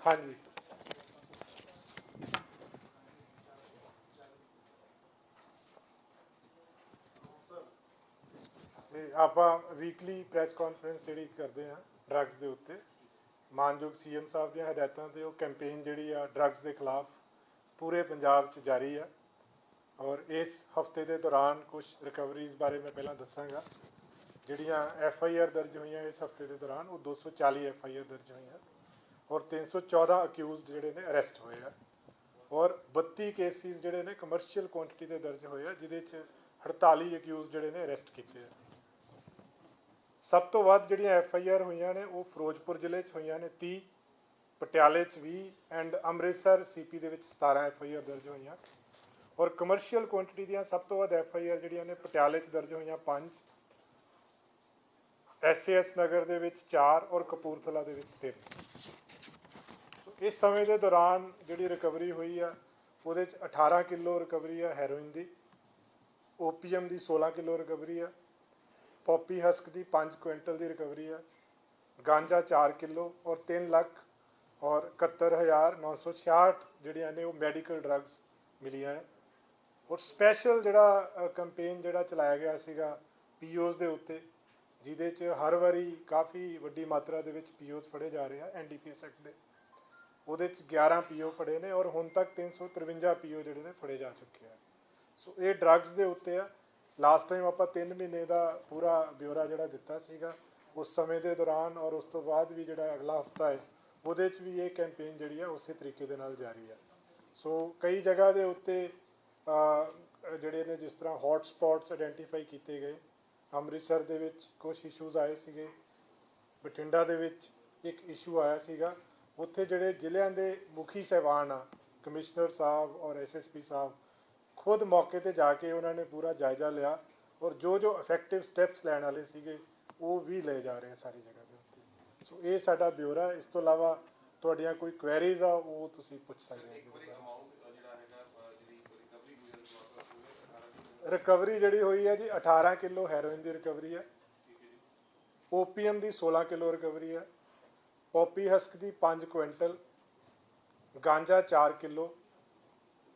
हाँ जी, ਆਪਾਂ weekly press conference ਜਿਹੜੀ ਕਰਦੇ ਹਾਂ ਡਰੱਗਸ ਦੇ ਉੱਤੇ ਮਾਨਯੋਗ ਸੀਐਮ ਸਾਹਿਬ ਦੀਆਂ ਹਦਾਇਤਾਂ ਤੇ ਉਹ ਕੈਂਪੇਨ ਜਿਹੜੀ ਆ ਡਰੱਗਸ ਦੇ ਖਿਲਾਫ ਪੂਰੇ ਪੰਜਾਬ 'ਚ ਜਾਰੀ ਆ। ਔਰ ਇਸ ਹਫਤੇ ਦੇ ਦੌਰਾਨ ਕੁਝ ਰਿਕਵਰੀਜ਼ ਬਾਰੇ ਮੈਂ ਪਹਿਲਾਂ ਦੱਸਾਂਗਾ। ਜਿਹੜੀਆਂ FIR ਦਰਜ ਹੋਈਆਂ ਇਸ ਹਫਤੇ ਦੇ ਦੌਰਾਨ ਉਹ 240 FIR ਦਰਜ ਹੋਈਆਂ ਔਰ 314 ਅਕਿਊਜ਼ਡ ਜਿਹੜੇ ਨੇ ਅਰੈਸਟ ਹੋਏ ਆ ਔਰ 32 ਕੇਸਿਸ ਜਿਹੜੇ ਨੇ ਕਮਰਸ਼ੀਅਲ ਕੁਆਂਟੀਟੀ ਦੇ ਦਰਜ ਹੋਏ ਆ, ਜਿਹਦੇ 'ਚ 48 ਅਕਿਊਜ਼ ਜਿਹੜੇ ਨੇ ਅਰੈਸਟ ਕੀਤੇ ਆ। ਸਭ ਤੋਂ ਵੱਧ ਜਿਹੜੀਆਂ FIR ਹੋਈਆਂ ਨੇ ਉਹ ਫਿਰੋਜ਼ਪੁਰ ਜ਼ਿਲ੍ਹੇ 'ਚ ਹੋਈਆਂ ਨੇ 30, ਪਟਿਆਲੇ 'ਚ 20 ਐਂਡ ਅੰਮ੍ਰਿਤਸਰ CP ਦੇ ਵਿੱਚ 17 FIR ਦਰਜ ਹੋਈਆਂ। ਔਰ ਕਮਰਸ਼ੀਅਲ ਕੁਆਂਟੀਟੀ ਦੀਆਂ ਸਭ ਤੋਂ ਵੱਧ FIR ਜਿਹੜੀਆਂ ਨੇ ਪਟਿਆਲੇ 'ਚ ਦਰਜ ਹੋਈਆਂ 5, SAS ਨਗਰ ਦੇ ਵਿੱਚ 4 ਔਰ ਕਪੂਰਥਲਾ ਦੇ ਵਿੱਚ 3। ਇਸ ਸਮੇਂ ਦੇ ਦੌਰਾਨ ਜਿਹੜੀ ਰਿਕਵਰੀ ਹੋਈ ਆ ਉਹਦੇ 'ਚ 18 ਕਿਲੋ ਰਿਕਵਰੀ ਆ ਹੈਰੋਇਨ ਦੀ, OPM ਦੀ 16 ਕਿਲੋ ਰਿਕਵਰੀ ਆ, ਪੌਪੀ ਹਸਕ ਦੀ 5 ਕੁਇੰਟਲ ਦੀ ਰਿਕਵਰੀ ਆ, ਗਾਂਜਾ 4 ਕਿਲੋ ਔਰ 3 ਲੱਖ ਔਰ 71,966 ਜਿਹੜੀਆਂ ਨੇ ਉਹ ਮੈਡੀਕਲ ਡਰੱਗਸ ਮਿਲੀਆਂ ਹੈ। ਔਰ ਸਪੈਸ਼ਲ ਜਿਹੜਾ ਕੰਪੇਨ ਜਿਹੜਾ ਚਲਾਇਆ ਗਿਆ ਸੀਗਾ POs ਦੇ ਉੱਤੇ, ਜਿਹਦੇ 'ਚ ਹਰ ਵਾਰੀ ਕਾਫੀ ਵੱਡੀ ਮਾਤਰਾ ਦੇ ਵਿੱਚ POs ਫੜੇ ਜਾ ਰਹੇ ਆ NDPS ਐਕਟ ਦੇ। ਉਹਦੇ 'ਚ 11 PO ਫੜੇ ਨੇ ਔਰ ਹੁਣ ਤੱਕ 353 PO ਜਿਹੜੇ ਨੇ ਫੜੇ ਜਾ ਚੁੱਕੇ ਆ। ਸੋ ਇਹ ਡਰੱਗਸ ਦੇ ਉੱਤੇ ਆ। ਲਾਸਟ ਟਾਈਮ ਆਪਾਂ 3 ਮਹੀਨੇ ਦਾ ਪੂਰਾ ਬਿਊਰਾ ਜਿਹੜਾ ਦਿੱਤਾ ਸੀਗਾ ਉਸ ਸਮੇਂ ਦੇ ਦੌਰਾਨ ਔਰ ਉਸ ਤੋਂ ਬਾਅਦ ਵੀ ਜਿਹੜਾ ਅਗਲਾ ਹਫਤਾ ਹੈ ਉਹਦੇ 'ਚ ਵੀ ਇਹ ਕੈਂਪੇਨ ਜਿਹੜੀ ਆ ਉਸੇ ਤਰੀਕੇ ਦੇ ਨਾਲ ਜਾਰੀ ਆ। ਸੋ ਕਈ ਜਗ੍ਹਾ ਦੇ ਉੱਤੇ ਜਿਹੜੇ ਨੇ ਜਿਸ ਤਰ੍ਹਾਂ ਹੌਟ ਸਪੌਟਸ ਆਇਡੈਂਟੀਫਾਈ ਕੀਤੇ ਗਏ। ਅੰਮ੍ਰਿਤਸਰ ਦੇ ਵਿੱਚ ਕੁਛ ਇਸ਼ੂਜ਼ ਆਏ ਸੀਗੇ, ਬਠਿੰਡਾ ਦੇ ਵਿੱਚ ਇੱਕ ਇਸ਼ੂ ਆਇਆ ਸੀਗਾ। ਉੱਥੇ ਜਿਹੜੇ ਜ਼ਿਲ੍ਹਿਆਂ ਦੇ ਮੁਖੀ ਸਾਹਿਬਾਨ ਆ, ਕਮਿਸ਼ਨਰ ਸਾਹਿਬ ਔਰ SSP ਸਾਹਿਬ ਖੁਦ ਮੌਕੇ 'ਤੇ ਜਾ ਕੇ ਉਹਨਾਂ ਨੇ ਪੂਰਾ ਜਾਇਜ਼ਾ ਲਿਆ ਔਰ ਜੋ ਇਫੈਕਟਿਵ ਸਟੈਪਸ ਲੈਣ ਵਾਲੇ ਸੀਗੇ ਉਹ ਵੀ ਲਏ ਜਾ ਰਹੇ ਆ ਸਾਰੀ ਜਗ੍ਹਾ ਦੇ ਉੱਤੇ। ਸੋ ਇਹ ਸਾਡਾ ਬਿਊਰਾ। ਇਸ ਤੋਂ ਇਲਾਵਾ ਤੁਹਾਡੀਆਂ ਕੋਈ ਕੁਐਰੀਜ਼ ਆ ਉਹ ਤੁਸੀਂ ਪੁੱਛ ਸਕਦੇ ਹੋ। ਰਿਕਵਰੀ ਜਿਹੜੀ ਹੋਈ ਹੈ ਜੀ 18 ਕਿਲੋ ਹੈਰੋਇਨ ਦੀ ਰਿਕਵਰੀ ਹੈ, OPM ਦੀ 16 ਕਿਲੋ ਰਿਕਵਰੀ ਹੈ, ਪੌਪੀ ਹਸਕ ਦੀ 5 ਕੁਇੰਟਲ, ਗਾਂਜਾ 4 ਕਿਲੋ,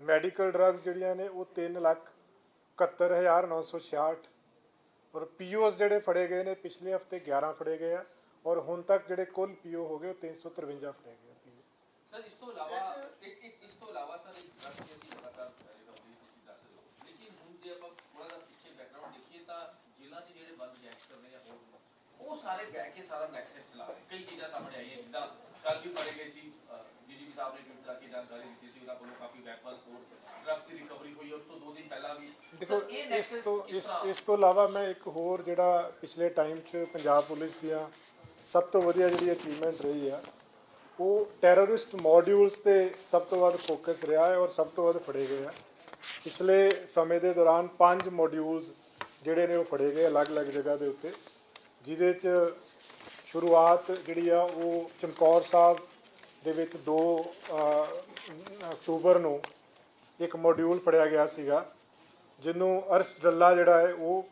ਮੈਡੀਕਲ ਡਰੱਗਸ ਜਿਹੜੀਆਂ ਨੇ ਉਹ 3,71,966 ਔਰ POs ਜਿਹੜੇ ਫੜੇ ਗਏ ਨੇ ਪਿਛਲੇ ਹਫਤੇ 11 ਫੜੇ ਗਏ ਆ ਔਰ ਹੁਣ ਤੱਕ ਜਿਹੜੇ ਕੁੱਲ PO ਹੋ ਗਏ 353 ਫੜੇ ਗਏ PO। ਸਰ ਇਸ ਤੋਂ ਇਲਾਵਾ ਸਰ ਇੱਕ ਗੱਲ ਤੁਸੀਂ ਲਗਾਤਾਰ ਰਿਕਵਰੀ ਤੁਸੀਂ ਦੱਸ ਰਹੇ ਹੋ, ਲੇਕਿਨ ਹੁਣ ਜੇ ਆਪਾਂ ਥੋੜਾ ਜਿਹਾ ਪਿੱਛੇ ਬੈਕਗ੍ਰਾਉਂਡ ਦੇਖੀਏ ਤਾਂ ਜੇਲ੍ਹਾਂ 'ਚ ਜਿਹੜੇ ਬੰਦ ਗੈਂਗਸਟਰ ਨੇ ਜਾਂ ਹੋਰ ਉਹ ਸਾਰੇ ਬਹਿ ਕੇ ਸਾਰਾ ਨੈਕਸਸ ਚਲਾ ਰਹੇ। ਕਈ ਚੀਜ਼ਾਂ ਸਾਹਮਣੇ ਆਈਆਂ, ਜਿੱਦਾਂ ਕੱਲ ਵੀ ਫੜੇ ਗਏ ਸੀ DGP ਸਾਹਿਬ ਨੇ ਟਵੀਟ ਕਰਕੇ ਜਾਣਕਾਰੀ ਦਿੱਤੀ ਸੀ ਉਹਨਾਂ ਕੋਲੋਂ ਕਾਫੀ ਵੈਪਨਸ ਹੋਰ ਡਰੱਗਸ ਦੀ ਰਿਕਵਰੀ ਹੋਈ। ਉਸ ਤੋਂ 2 ਦਿਨ ਪਹਿਲਾਂ ਵੀ ਦੇਖੋ ਇਸ ਤੋਂ ਇਲਾਵਾ ਮੈਂ ਇੱਕ ਹੋਰ ਜਿਹੜਾ ਪਿਛਲੇ ਟਾਈਮ 'ਚ ਪੰਜਾਬ ਪੁਲਿਸ ਦੀਆਂ ਸਭ ਤੋਂ ਵਧੀਆ ਜਿਹੜੀ ਅਚੀਵਮੈਂਟ ਰਹੀ ਆ ਉਹ ਟੈਰਰਿਸਟ ਮੋਡਿਊਲਸ 'ਤੇ ਸਭ ਤੋਂ ਵੱਧ ਫੋਕਸ ਰਿਹਾ ਹੈ ਔਰ ਸਭ ਤੋਂ ਵੱਧ ਫੜੇ ਗਏ ਆ। ਪਿਛਲੇ ਸਮੇਂ ਦੇ ਦੌਰਾਨ 5 ਮੋਡਿਊਲਸ ਜਿਹੜੇ ਨੇ ਉਹ ਫੜੇ ਗਏ ਅਲੱਗ-ਅਲੱਗ ਜਗ੍ਹਾ ਦੇ ਉੱਤੇ, ਜਿਹਦੇ 'ਚ ਸ਼ੁਰੂਆਤ ਜਿਹੜੀ ਆ ਉਹ ਚਮਕੌਰ ਸਾਹਿਬ ਦੇ ਵਿੱਚ 2 ਅਕਤੂਬਰ ਨੂੰ ਇੱਕ ਮੋਡਿਊਲ ਫੜਿਆ ਗਿਆ ਸੀਗਾ ਜਿਹਨੂੰ ਅਰਸ਼ ਡੱਲਾ ਜਿਹੜਾ ਹੈ ਉਹ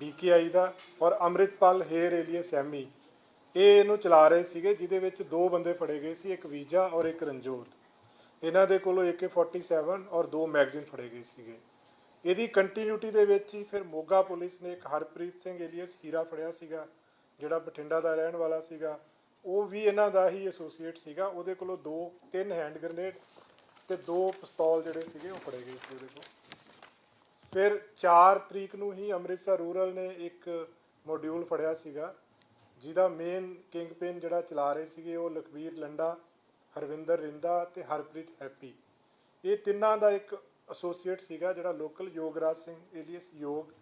DKI ਦਾ ਔਰ ਅੰਮ੍ਰਿਤਪਾਲ ਹੇਰ ਏਲੀਅਸ ਐਮੀ ਇਹਨੂੰ ਚਲਾ ਰਹੇ ਸੀਗੇ, ਜਿਹਦੇ ਵਿੱਚ 2 ਬੰਦੇ ਫੜੇ ਗਏ ਸੀ, ਇੱਕ ਵੀਜਾ ਔਰ ਇੱਕ ਰਣਜੋਤ। ਇਹਨਾਂ ਦੇ ਕੋਲੋਂ AK-47 ਔਰ 2 ਮੈਗਜ਼ੀਨ ਫੜੇ ਗਏ ਸੀਗੇ। ਇਹਦੀ ਕੰਟੀਨਿਊਟੀ ਦੇ ਵਿੱਚ ਹੀ ਫਿਰ ਮੋਗਾ ਪੁਲਿਸ ਨੇ ਇੱਕ ਹਰਪ੍ਰੀਤ ਸਿੰਘ ਏਲੀਅਸ ਹੀਰਾ ਫੜਿਆ ਸੀਗਾ ਜਿਹੜਾ ਬਠਿੰਡਾ ਦਾ ਰਹਿਣ ਵਾਲਾ ਸੀਗਾ। ਉਹ ਵੀ ਇਹਨਾਂ ਦਾ ਹੀ ਐਸੋਸੀਏਟ ਸੀਗਾ। ਉਹਦੇ ਕੋਲੋਂ 3 ਹੈਂਡ ਗ੍ਰੇਨੇਡ ਤੇ 2 ਪਿਸਤੌਲ ਜਿਹੜੇ ਸੀਗੇ ਉਹ ਫੜੇ ਗਏ ਸੀ ਉਹਦੇ ਕੋਲ। ਫਿਰ 4 ਤਰੀਕ ਨੂੰ ਹੀ ਅੰਮ੍ਰਿਤਸਰ ਰੂਰਲ ਨੇ ਇੱਕ ਮੋਡਿਊਲ ਫੜਿਆ ਸੀਗਾ ਜਿਹਦਾ ਮੇਨ ਕਿੰਗ ਪਿਨ ਜਿਹੜਾ ਚਲਾ ਰਹੇ ਸੀਗੇ ਉਹ ਲਖਵੀਰ ਲੰਡਾ, ਹਰਵਿੰਦਰ ਰਿੰਦਾ ਤੇ ਹਰਪ੍ਰੀਤ ਹੈਪੀ। ਇਹ ਤਿੰਨਾਂ ਦਾ ਇੱਕ ਐਸੋਸੀਏਟ ਸੀਗਾ ਜਿਹੜਾ ਲੋਕਲ ਯੋਗਰਾਜ ਸਿੰਘ ਏਲੀਅਸ ਯੋਗ।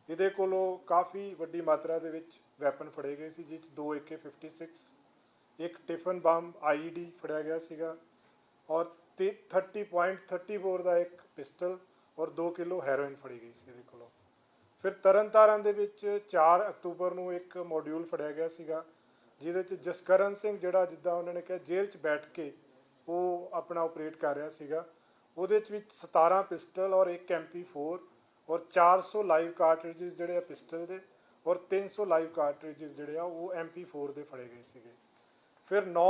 ਇਹਦੇ ਕੋਲੋਂ ਕਾਫੀ ਵੱਡੀ ਮਾਤਰਾ ਦੇ ਵਿੱਚ ਵੈਪਨ ਫੜੇ ਗਏ ਸੀ, ਜਿਸ 'ਚ 2 AK-56, ਇੱਕ ਟਿਫਨ ਬੰਬ IED ਫੜਿਆ ਗਿਆ ਸੀਗਾ ਔਰ 30.34 ਦਾ ਇੱਕ ਪਿਸਟਲ ਔਰ 2 ਕਿਲੋ ਹੈਰੋਇਨ ਫੜੀ ਗਈ ਸੀ ਇਹਦੇ ਕੋਲੋਂ। ਫਿਰ ਤਰਨਤਾਰਨ ਦੇ ਵਿੱਚ 4 ਅਕਤੂਬਰ ਨੂੰ ਇੱਕ ਮੋਡਿਊਲ ਫੜਿਆ ਗਿਆ ਸੀਗਾ ਜਿਹਦੇ 'ਚ ਜਸਕਰਨ ਸਿੰਘ ਜਿਹੜਾ ਜਿੱਦਾਂ ਉਹਨਾਂ ਨੇ ਕਿਹਾ ਜੇਲ੍ਹ 'ਚ ਬੈਠ ਕੇ ਉਹ ਆਪਣਾ ਆਪਰੇਟ ਕਰ ਰਿਹਾ ਸੀਗਾ। ਉਹਦੇ 'ਚ ਵੀ 17 ਪਿਸਟਲ ਔਰ ਇੱਕ MP4 ਔਰ 400 ਲਾਈਵ ਕਾਰਟ੍ਰਿਜਿਸ ਜਿਹੜੇ ਆ ਪਿਸਟਲ ਦੇ ਔਰ 300 ਲਾਈਵ ਕਾਰਟ੍ਰਿਜਿਸ ਜਿਹੜੇ ਆ ਉਹ MP4 ਦੇ ਫੜੇ ਗਏ ਸੀਗੇ। ਫਿਰ 9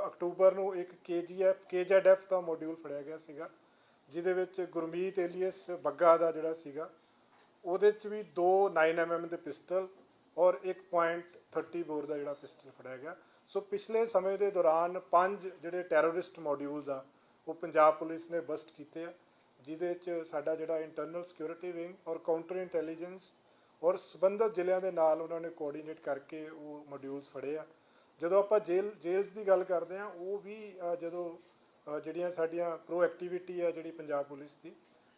ਅਕਤੂਬਰ ਨੂੰ ਇੱਕ KZF ਦਾ ਮੋਡਿਊਲ ਫੜਿਆ ਗਿਆ ਸੀਗਾ, ਜਿਹਦੇ ਵਿੱਚ ਗੁਰਮੀਤ ਏਲੀਅਸ ਬੱਗਾ ਦਾ ਜਿਹੜਾ ਸੀਗਾ, ਉਹਦੇ 'ਚ ਵੀ 2 9mm ਦੇ ਪਿਸਟਲ ਔਰ 1.30 ਬੋਰ ਦਾ ਜਿਹੜਾ ਪਿਸਟਲ ਫੜਿਆ ਗਿਆ। ਸੋ ਪਿਛਲੇ ਸਮੇਂ ਦੇ ਦੌਰਾਨ 5 ਜਿਹੜੇ ਟੈਰਰਿਸਟ ਮੋਡਿਊਲਸ ਆ ਉਹ ਪੰਜਾਬ ਪੁਲਿਸ ਨੇ ਬਸਟ ਕੀਤੇ ਆ, ਜਿਹਦੇ 'ਚ ਸਾਡਾ ਜਿਹੜਾ ਇੰਟਰਨਲ ਸਿਕਿਉਰਿਟੀ ਵਿੰਗ ਔਰ ਕਾਊਂਟਰ ਇੰਟੈਲੀਜੈਂਸ ਔਰ ਸੰਬੰਧਿਤ ਜ਼ਿਲ੍ਹਿਆਂ ਦੇ ਨਾਲ ਉਹਨਾਂ ਨੇ ਕੋਆਰਡੀਨੇਟ ਕਰਕੇ ਉਹ ਮੋਡਿਊਲਸ ਫੜੇ ਆ। ਜਦੋਂ ਆਪਾਂ ਜੇਲਸ ਦੀ ਗੱਲ ਕਰਦੇ ਹਾਂ, ਉਹ ਵੀ ਜਦੋਂ ਜਿਹੜੀਆਂ ਸਾਡੀਆਂ ਪ੍ਰੋ ਐਕਟੀਵਿਟੀ ਆ ਜਿਹੜੀ ਪੰਜਾਬ ਪੁਲਿਸ ਦੀ,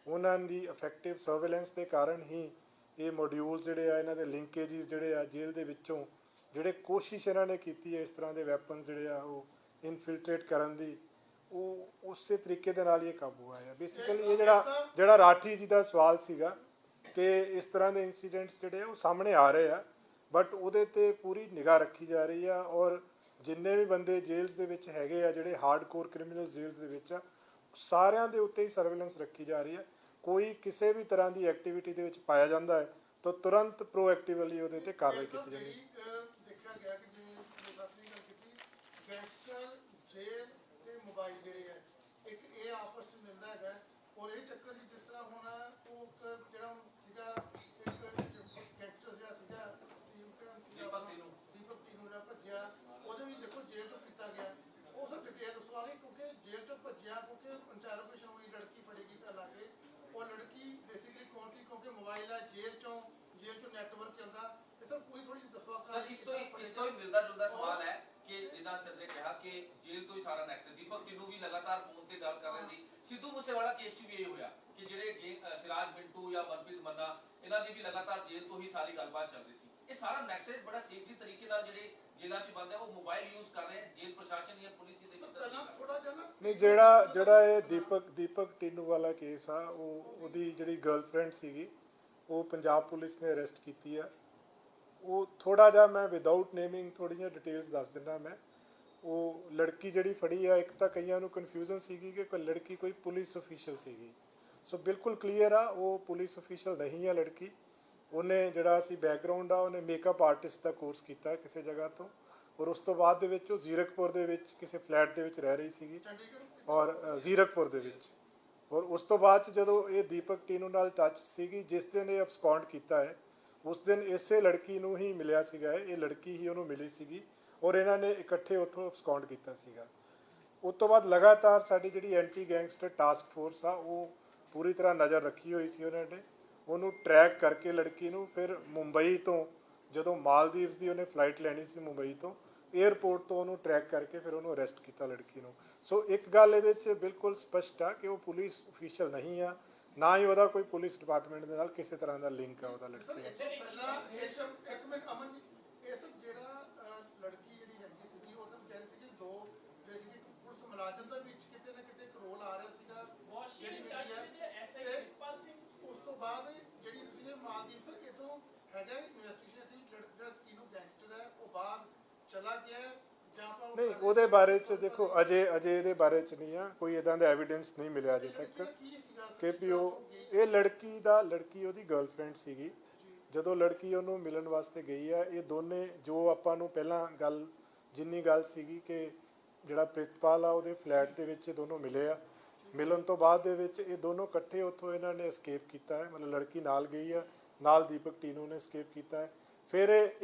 ਉਹਨਾਂ ਦੀ ਇਫੈਕਟਿਵ ਸਰਵੇਲੈਂਸ ਦੇ ਕਾਰਨ ਹੀ ਇਹ ਮੋਡਿਊਲਸ ਜਿਹੜੇ ਆ, ਇਹਨਾਂ ਦੇ ਲਿੰਕੇਜਿਸ ਜਿਹੜੇ ਆ ਜੇਲ੍ਹ ਦੇ ਵਿੱਚੋਂ, ਜਿਹੜੇ ਕੋਸ਼ਿਸ਼ ਇਹਨਾਂ ਨੇ ਕੀਤੀ ਹੈ ਇਸ ਤਰ੍ਹਾਂ ਦੇ ਵੈਪਨਸ ਜਿਹੜੇ ਆ ਉਹ ਇਨਫਿਲਟਰੇਟ ਕਰਨ ਦੀ, ਉਹ ਉਸੇ ਤਰੀਕੇ ਦੇ ਨਾਲ ਹੀ ਇਹ ਕਾਬੂ ਆਇਆ। ਬੇਸਿਕਲੀ ਇਹ ਜਿਹੜਾ ਰਾਠੀ ਜੀ ਦਾ ਸਵਾਲ ਸੀਗਾ ਕਿ ਇਸ ਤਰ੍ਹਾਂ ਦੇ ਇੰਸੀਡੈਂਟਸ ਜਿਹੜੇ ਆ ਉਹ ਸਾਹਮਣੇ ਆ ਰਹੇ ਆ, ਬਟ ਉਹਦੇ 'ਤੇ ਪੂਰੀ ਨਿਗਾਹ ਰੱਖੀ ਜਾ ਰਹੀ ਆ, ਔਰ ਜਿੰਨੇ ਵੀ ਬੰਦੇ ਜੇਲ੍ਸ ਦੇ ਵਿੱਚ ਹੈਗੇ ਆ, ਜਿਹੜੇ ਹਾਰਡਕੋਰ ਕ੍ਰਿਮੀਨਲਸ ਜੇਲ੍ਸ ਦੇ ਵਿੱਚ ਆ, ਸਾਰਿਆਂ ਦੇ ਉੱਤੇ ਹੀ ਸਰਵੇਲੈਂਸ ਰੱਖੀ ਜਾ ਰਹੀ ਹੈ। ਕੋਈ ਕਿਸੇ ਵੀ ਤਰ੍ਹਾਂ ਦੀ ਐਕਟੀਵਿਟੀ ਦੇ ਵਿੱਚ ਪਾਇਆ ਜਾਂਦਾ ਹੈ ਤਾਂ ਤੁਰੰਤ ਪ੍ਰੋਐਕਟਿਵਲੀ ਉਹਦੇ 'ਤੇ ਕਾਰਵਾਈ ਕੀਤੀ ਜਾਂਦੀ ਹੈ। ਦੇਖਿਆ ਗਿਆ ਕਿ ਜਿਵੇਂ ਸਾਡੀ ਗੱਲ ਕੀਤੀ, ਗੈਂਗਸਟਰ ਜੇਲ੍ਹ ਤੇ ਮੋਬਾਈਲ ਜਿਹੜੇ ਹੈ, ਇੱਕ ਇਹ ਆਪਸ 'ਚ ਮਿਲਦਾ ਹੈਗਾ, ਔਰ ਇਹ ਚੱਕਰ ਜੀ ਜਿਸ ਤਰ੍ਹਾਂ ਹੁਣ ਉਹ ਜਿਹੜਾ ਸੀਗਾ ਇੱਕ ਗੈਂਗਸਟਰ ਜਿਹੜਾ ਸੀਗਾ ਦੀਪਕ ਤੀਨੂ ਜਿਹੜਾ ਭੱਜਿਆ, ਉਹਦੇ ਵੀ ਦੇਖੋ ਜੇਲ੍ਹ ਤੋਂ ਕੀਤਾ ਗਿਆ। ਉਹ ਸਭ ਡਿਟੇਲ ਦੱਸਵਾਂਗੇ ਕਿਉਂਕਿ ਜੇਲ੍ਹ ਤੋਂ ਭੱਜਿਆ, ਕਿਉਂਕਿ ਇੰਟਰੋਗੇਸ਼ਨ ਹੋਈ, ਲੜਕੀ ਫੜੇਗੀ ਪਹਿਲਾਂ ਕੇ, ਉਹ ਲੜਕੀ ਬੇਸਿਕਲੀ ਕੌਣ ਸੀ, ਕਿਉਂਕਿ ਮੋਬਾਈਲ ਹੈ ਜੇਲ੍ਹ ਚੋਂ ਨੈਟਵਰਕ ਚੱਲਦਾ, ਇਹ ਸਭ ਪੂਰੀ ਥੋੜੀ ਜਿਹੀ ਦੱਸੋ। ਸਰ ਇਸ ਤੋਂ ਹੀ ਮਿਲਦਾ ਜੁਲਦਾ ਸਵਾਲ ਹੈ ਕਿ ਜਿੱਦਾਂ ਸਰ ਨੇ ਕਿਹਾ ਕਿ ਜੇਲ੍ਹ ਤੋਂ ਹੀ ਸਾਰਾ ਨੈਕਸਟ, ਦੀਪਕ ਤੀਨੂ ਵੀ ਲਗਾਤਾਰ ਫੋਨ ਤੇ ਗੱਲ ਕਰ ਰਹੇ ਸੀ, ਸਿੱਧੂ ਮੂਸੇਵਾਲਾ ਕੇਸ 'ਚ ਵੀ ਇਹ ਹੋਇਆ ਕਿ ਜਿਹੜੇ ਸਿਰਾਜ ਮਿੰਟੂ ਜਾਂ ਮਨਪ੍ਰੀਤ ਮੰਨਾ, ਇਹਨਾਂ ਦੀ ਵੀ ਲਗਾਤਾਰ ਜੇਲ੍ਹ ਤੋਂ ਹੀ ਸਾਰੀ ਗੱਲਬਾਤ ਚੱਲ ਰਹੀ ਸੀ। ਇਹ ਸਾਰਾ ਨੈਕਸਸ ਬੜਾ ਸੇਫਲੀ ਤਰੀਕੇ ਨਾਲ ਜਿਹੜੇ ਜੇਲ੍ਹਾਂ 'ਚ ਬੰਦ ਹੈ ਉਹ ਮੋਬਾਈਲ ਯੂਜ਼ ਕਰ ਰਹੇ, ਜੇਲ੍ਹ ਪ੍ਰਸ਼ਾਸਨ ਜਾਂ ਪੁਲਿਸ ਦੇ ਨਹੀਂ, ਜਿਹੜਾ ਇਹ ਦੀਪਕ ਟੀਨੂ ਵਾਲਾ ਕੇਸ ਆ, ਉਹਦੀ ਜਿਹੜੀ ਗਰਲਫ੍ਰੈਂਡ ਸੀਗੀ ਉਹ ਪੰਜਾਬ ਪੁਲਿਸ ਨੇ ਅਰੈਸਟ ਕੀਤੀ ਆ। ਉਹ ਥੋੜ੍ਹਾ ਜਿਹਾ ਮੈਂ ਵਿਦਆਊਟ ਨੇਮਿੰਗ ਥੋੜ੍ਹੀ ਜਿਹੀ ਡਿਟੇਲਸ ਦੱਸ ਦਿੰਦਾ ਮੈਂ। ਉਹ ਲੜਕੀ ਜਿਹੜੀ ਫੜੀ ਆ, ਇੱਕ ਤਾਂ ਕਈਆਂ ਨੂੰ ਕਨਫਿਊਜ਼ਨ ਸੀਗੀ ਕਿ ਕੋਈ ਲੜਕੀ ਕੋਈ ਪੁਲਿਸ ਅਫੀਸ਼ੀਅਲ ਸੀਗੀ, ਸੋ ਬਿਲਕੁਲ ਕਲੀਅਰ ਆ ਉਹ ਪੁਲਿਸ ਅਫੀਸ਼ੀਅਲ ਨਹੀਂ ਆ ਲੜਕੀ। ਉਹਨੇ ਜਿਹੜਾ ਸੀ ਬੈਕਗਰਾਊਂਡ ਆ, ਉਹਨੇ ਮੇਕਅਪ ਆਰਟਿਸਟ ਦਾ ਕੋਰਸ ਕੀਤਾ ਕਿਸੇ ਜਗ੍ਹਾ ਤੋਂ, ਔਰ ਉਸ ਤੋਂ ਬਾਅਦ ਦੇ ਵਿੱਚ ਉਹ ਜ਼ੀਰਕਪੁਰ ਦੇ ਵਿੱਚ ਕਿਸੇ ਫਲੈਟ ਦੇ ਵਿੱਚ ਰਹਿ ਰਹੀ ਸੀਗੀ, ਔਰ ਜ਼ੀਰਕਪੁਰ ਦੇ ਵਿੱਚ। ਔਰ ਉਸ ਤੋਂ ਬਾਅਦ 'ਚ ਜਦੋਂ ਇਹ ਦੀਪਕ ਟੀਨੂ ਨਾਲ ਟੱਚ ਸੀਗੀ, ਜਿਸ ਦਿਨ ਇਹ ਅਬਸਕੌਂਡ ਕੀਤਾ ਹੈ, ਉਸ ਦਿਨ ਇਸੇ ਲੜਕੀ ਨੂੰ ਹੀ ਮਿਲਿਆ ਸੀਗਾ, ਇਹ ਲੜਕੀ ਹੀ ਉਹਨੂੰ ਮਿਲੀ ਸੀਗੀ, ਔਰ ਇਹਨਾਂ ਨੇ ਇਕੱਠੇ ਉੱਥੋਂ ਅਬਸਕੌਂਡ ਕੀਤਾ ਸੀਗਾ। ਉਸ ਤੋਂ ਬਾਅਦ ਲਗਾਤਾਰ ਸਾਡੀ ਜਿਹੜੀ ਐਂਟੀ ਗੈਂਗਸਟਰ ਟਾਸਕ ਫੋਰਸ ਆ, ਉਹ ਪੂਰੀ ਤਰ੍ਹਾਂ ਨਜ਼ਰ ਰੱਖੀ ਹੋਈ ਸੀ। ਉਹਨਾਂ ਨੇ ਉਹਨੂੰ ਟਰੈਕ ਕਰਕੇ ਲੜਕੀ ਨੂੰ, ਫਿਰ ਮੁੰਬਈ ਤੋਂ ਜਦੋਂ ਮਾਲਦੀਵਸ ਦੀ ਉਹਨੇ ਫਲਾਈਟ ਲੈਣੀ ਸੀ ਮੁੰਬਈ ਤੋਂ, ਏਅਰਪੋਰਟ ਤੋਂ ਉਹਨੂੰ ਟਰੈਕ ਕਰਕੇ ਫਿਰ ਉਹਨੂੰ ਅਰੈਸਟ ਕੀਤਾ ਲੜਕੀ ਨੂੰ। ਸੋ ਇੱਕ ਗੱਲ ਇਹਦੇ 'ਚ ਬਿਲਕੁਲ ਸਪਸ਼ਟ ਆ ਕਿ ਉਹ ਪੁਲਿਸ ਅਫੀਸ਼ੀਅਲ ਨਹੀਂ ਆ, ਨਾ ਹੀ ਉਹਦਾ ਕੋਈ ਪੁਲਿਸ ਡਿਪਾਰਟਮੈਂਟ ਦੇ ਨਾਲ ਕਿਸੇ ਤਰ੍ਹਾਂ ਦਾ ਲਿੰਕ ਆ ਉਹਦਾ ਲੜਕੀ ਦਾ। ਲੜਕੀ ਜਿਹੜੀ ਹੈਗੀ ਸੀਗੀ, ਉਹ ਤਾਂ ਕਹਿ ਸੀ ਕਿ ਦੋ ਜਿਹੜੇ ਸੀਗੇ ਪੁਲਿਸ ਮੁਲਾਜ਼ਮ ਦਾ ਵਿੱਚ ਕਿਤੇ ਨਾ ਕਿਤੇ ਇੱਕ ਰੋਲ ਆ ਰਿਹਾ ਸੀਗਾ, ਜਿਹੜੀ ਹੈਗੀ ਹੈ। ਉਸ ਤੋਂ ਬਾਅਦ ਜਿਹੜੀ ਤੁਸੀਂ ਮਾਲਦੀਵ ਸਰ, ਇਹ ਤੋਂ ਹੈਗਾ ਇਨਵੈਸਟੀਗੇਸ਼ਨ, ਜਿਹੜਾ ਕਿਹਨੂੰ ਗੈਂਗਸਟਰ ਹੈ ਉਹ ਬਾਹਰ ਚਲਾ ਗਿਆ ਨਹੀਂ, ਉਹਦੇ ਬਾਰੇ 'ਚ ਦੇਖੋ ਅਜੇ ਇਹਦੇ ਬਾਰੇ 'ਚ ਨਹੀਂ ਆ, ਕੋਈ ਇੱਦਾਂ ਦਾ ਐਵੀਡੈਂਸ ਨਹੀਂ ਮਿਲਿਆ ਅਜੇ ਤੱਕ ਕਿ ਵੀ ਇਹ ਲੜਕੀ ਉਹਦੀ ਗਰਲਫ੍ਰੈਂਡ ਸੀਗੀ। ਜਦੋਂ ਲੜਕੀ ਉਹਨੂੰ ਮਿਲਣ ਵਾਸਤੇ ਗਈ ਆ, ਇਹ ਦੋਨੇ ਜੋ ਆਪਾਂ ਨੂੰ ਪਹਿਲਾਂ ਜਿੰਨੀ ਗੱਲ ਸੀਗੀ ਕਿ ਜਿਹੜਾ ਪ੍ਰਿਤਪਾਲ ਆ ਉਹਦੇ ਫਲੈਟ ਦੇ ਵਿੱਚ ਦੋਨੋਂ ਮਿਲੇ ਆ, ਮਿਲਣ ਤੋਂ ਬਾਅਦ ਦੇ ਵਿੱਚ ਇਹ ਦੋਨੋਂ ਇਕੱਠੇ ਉੱਥੋਂ ਇਹਨਾਂ ਨੇ escape ਕੀਤਾ ਹੈ, ਮਤਲਬ ਲੜਕੀ ਨਾਲ ਗਈ ਆ, ਨਾਲ ਦੀਪਕ ਟੀਨੂ ਨੇ escape ਕੀਤਾ ਹੈ। ਫਿਰ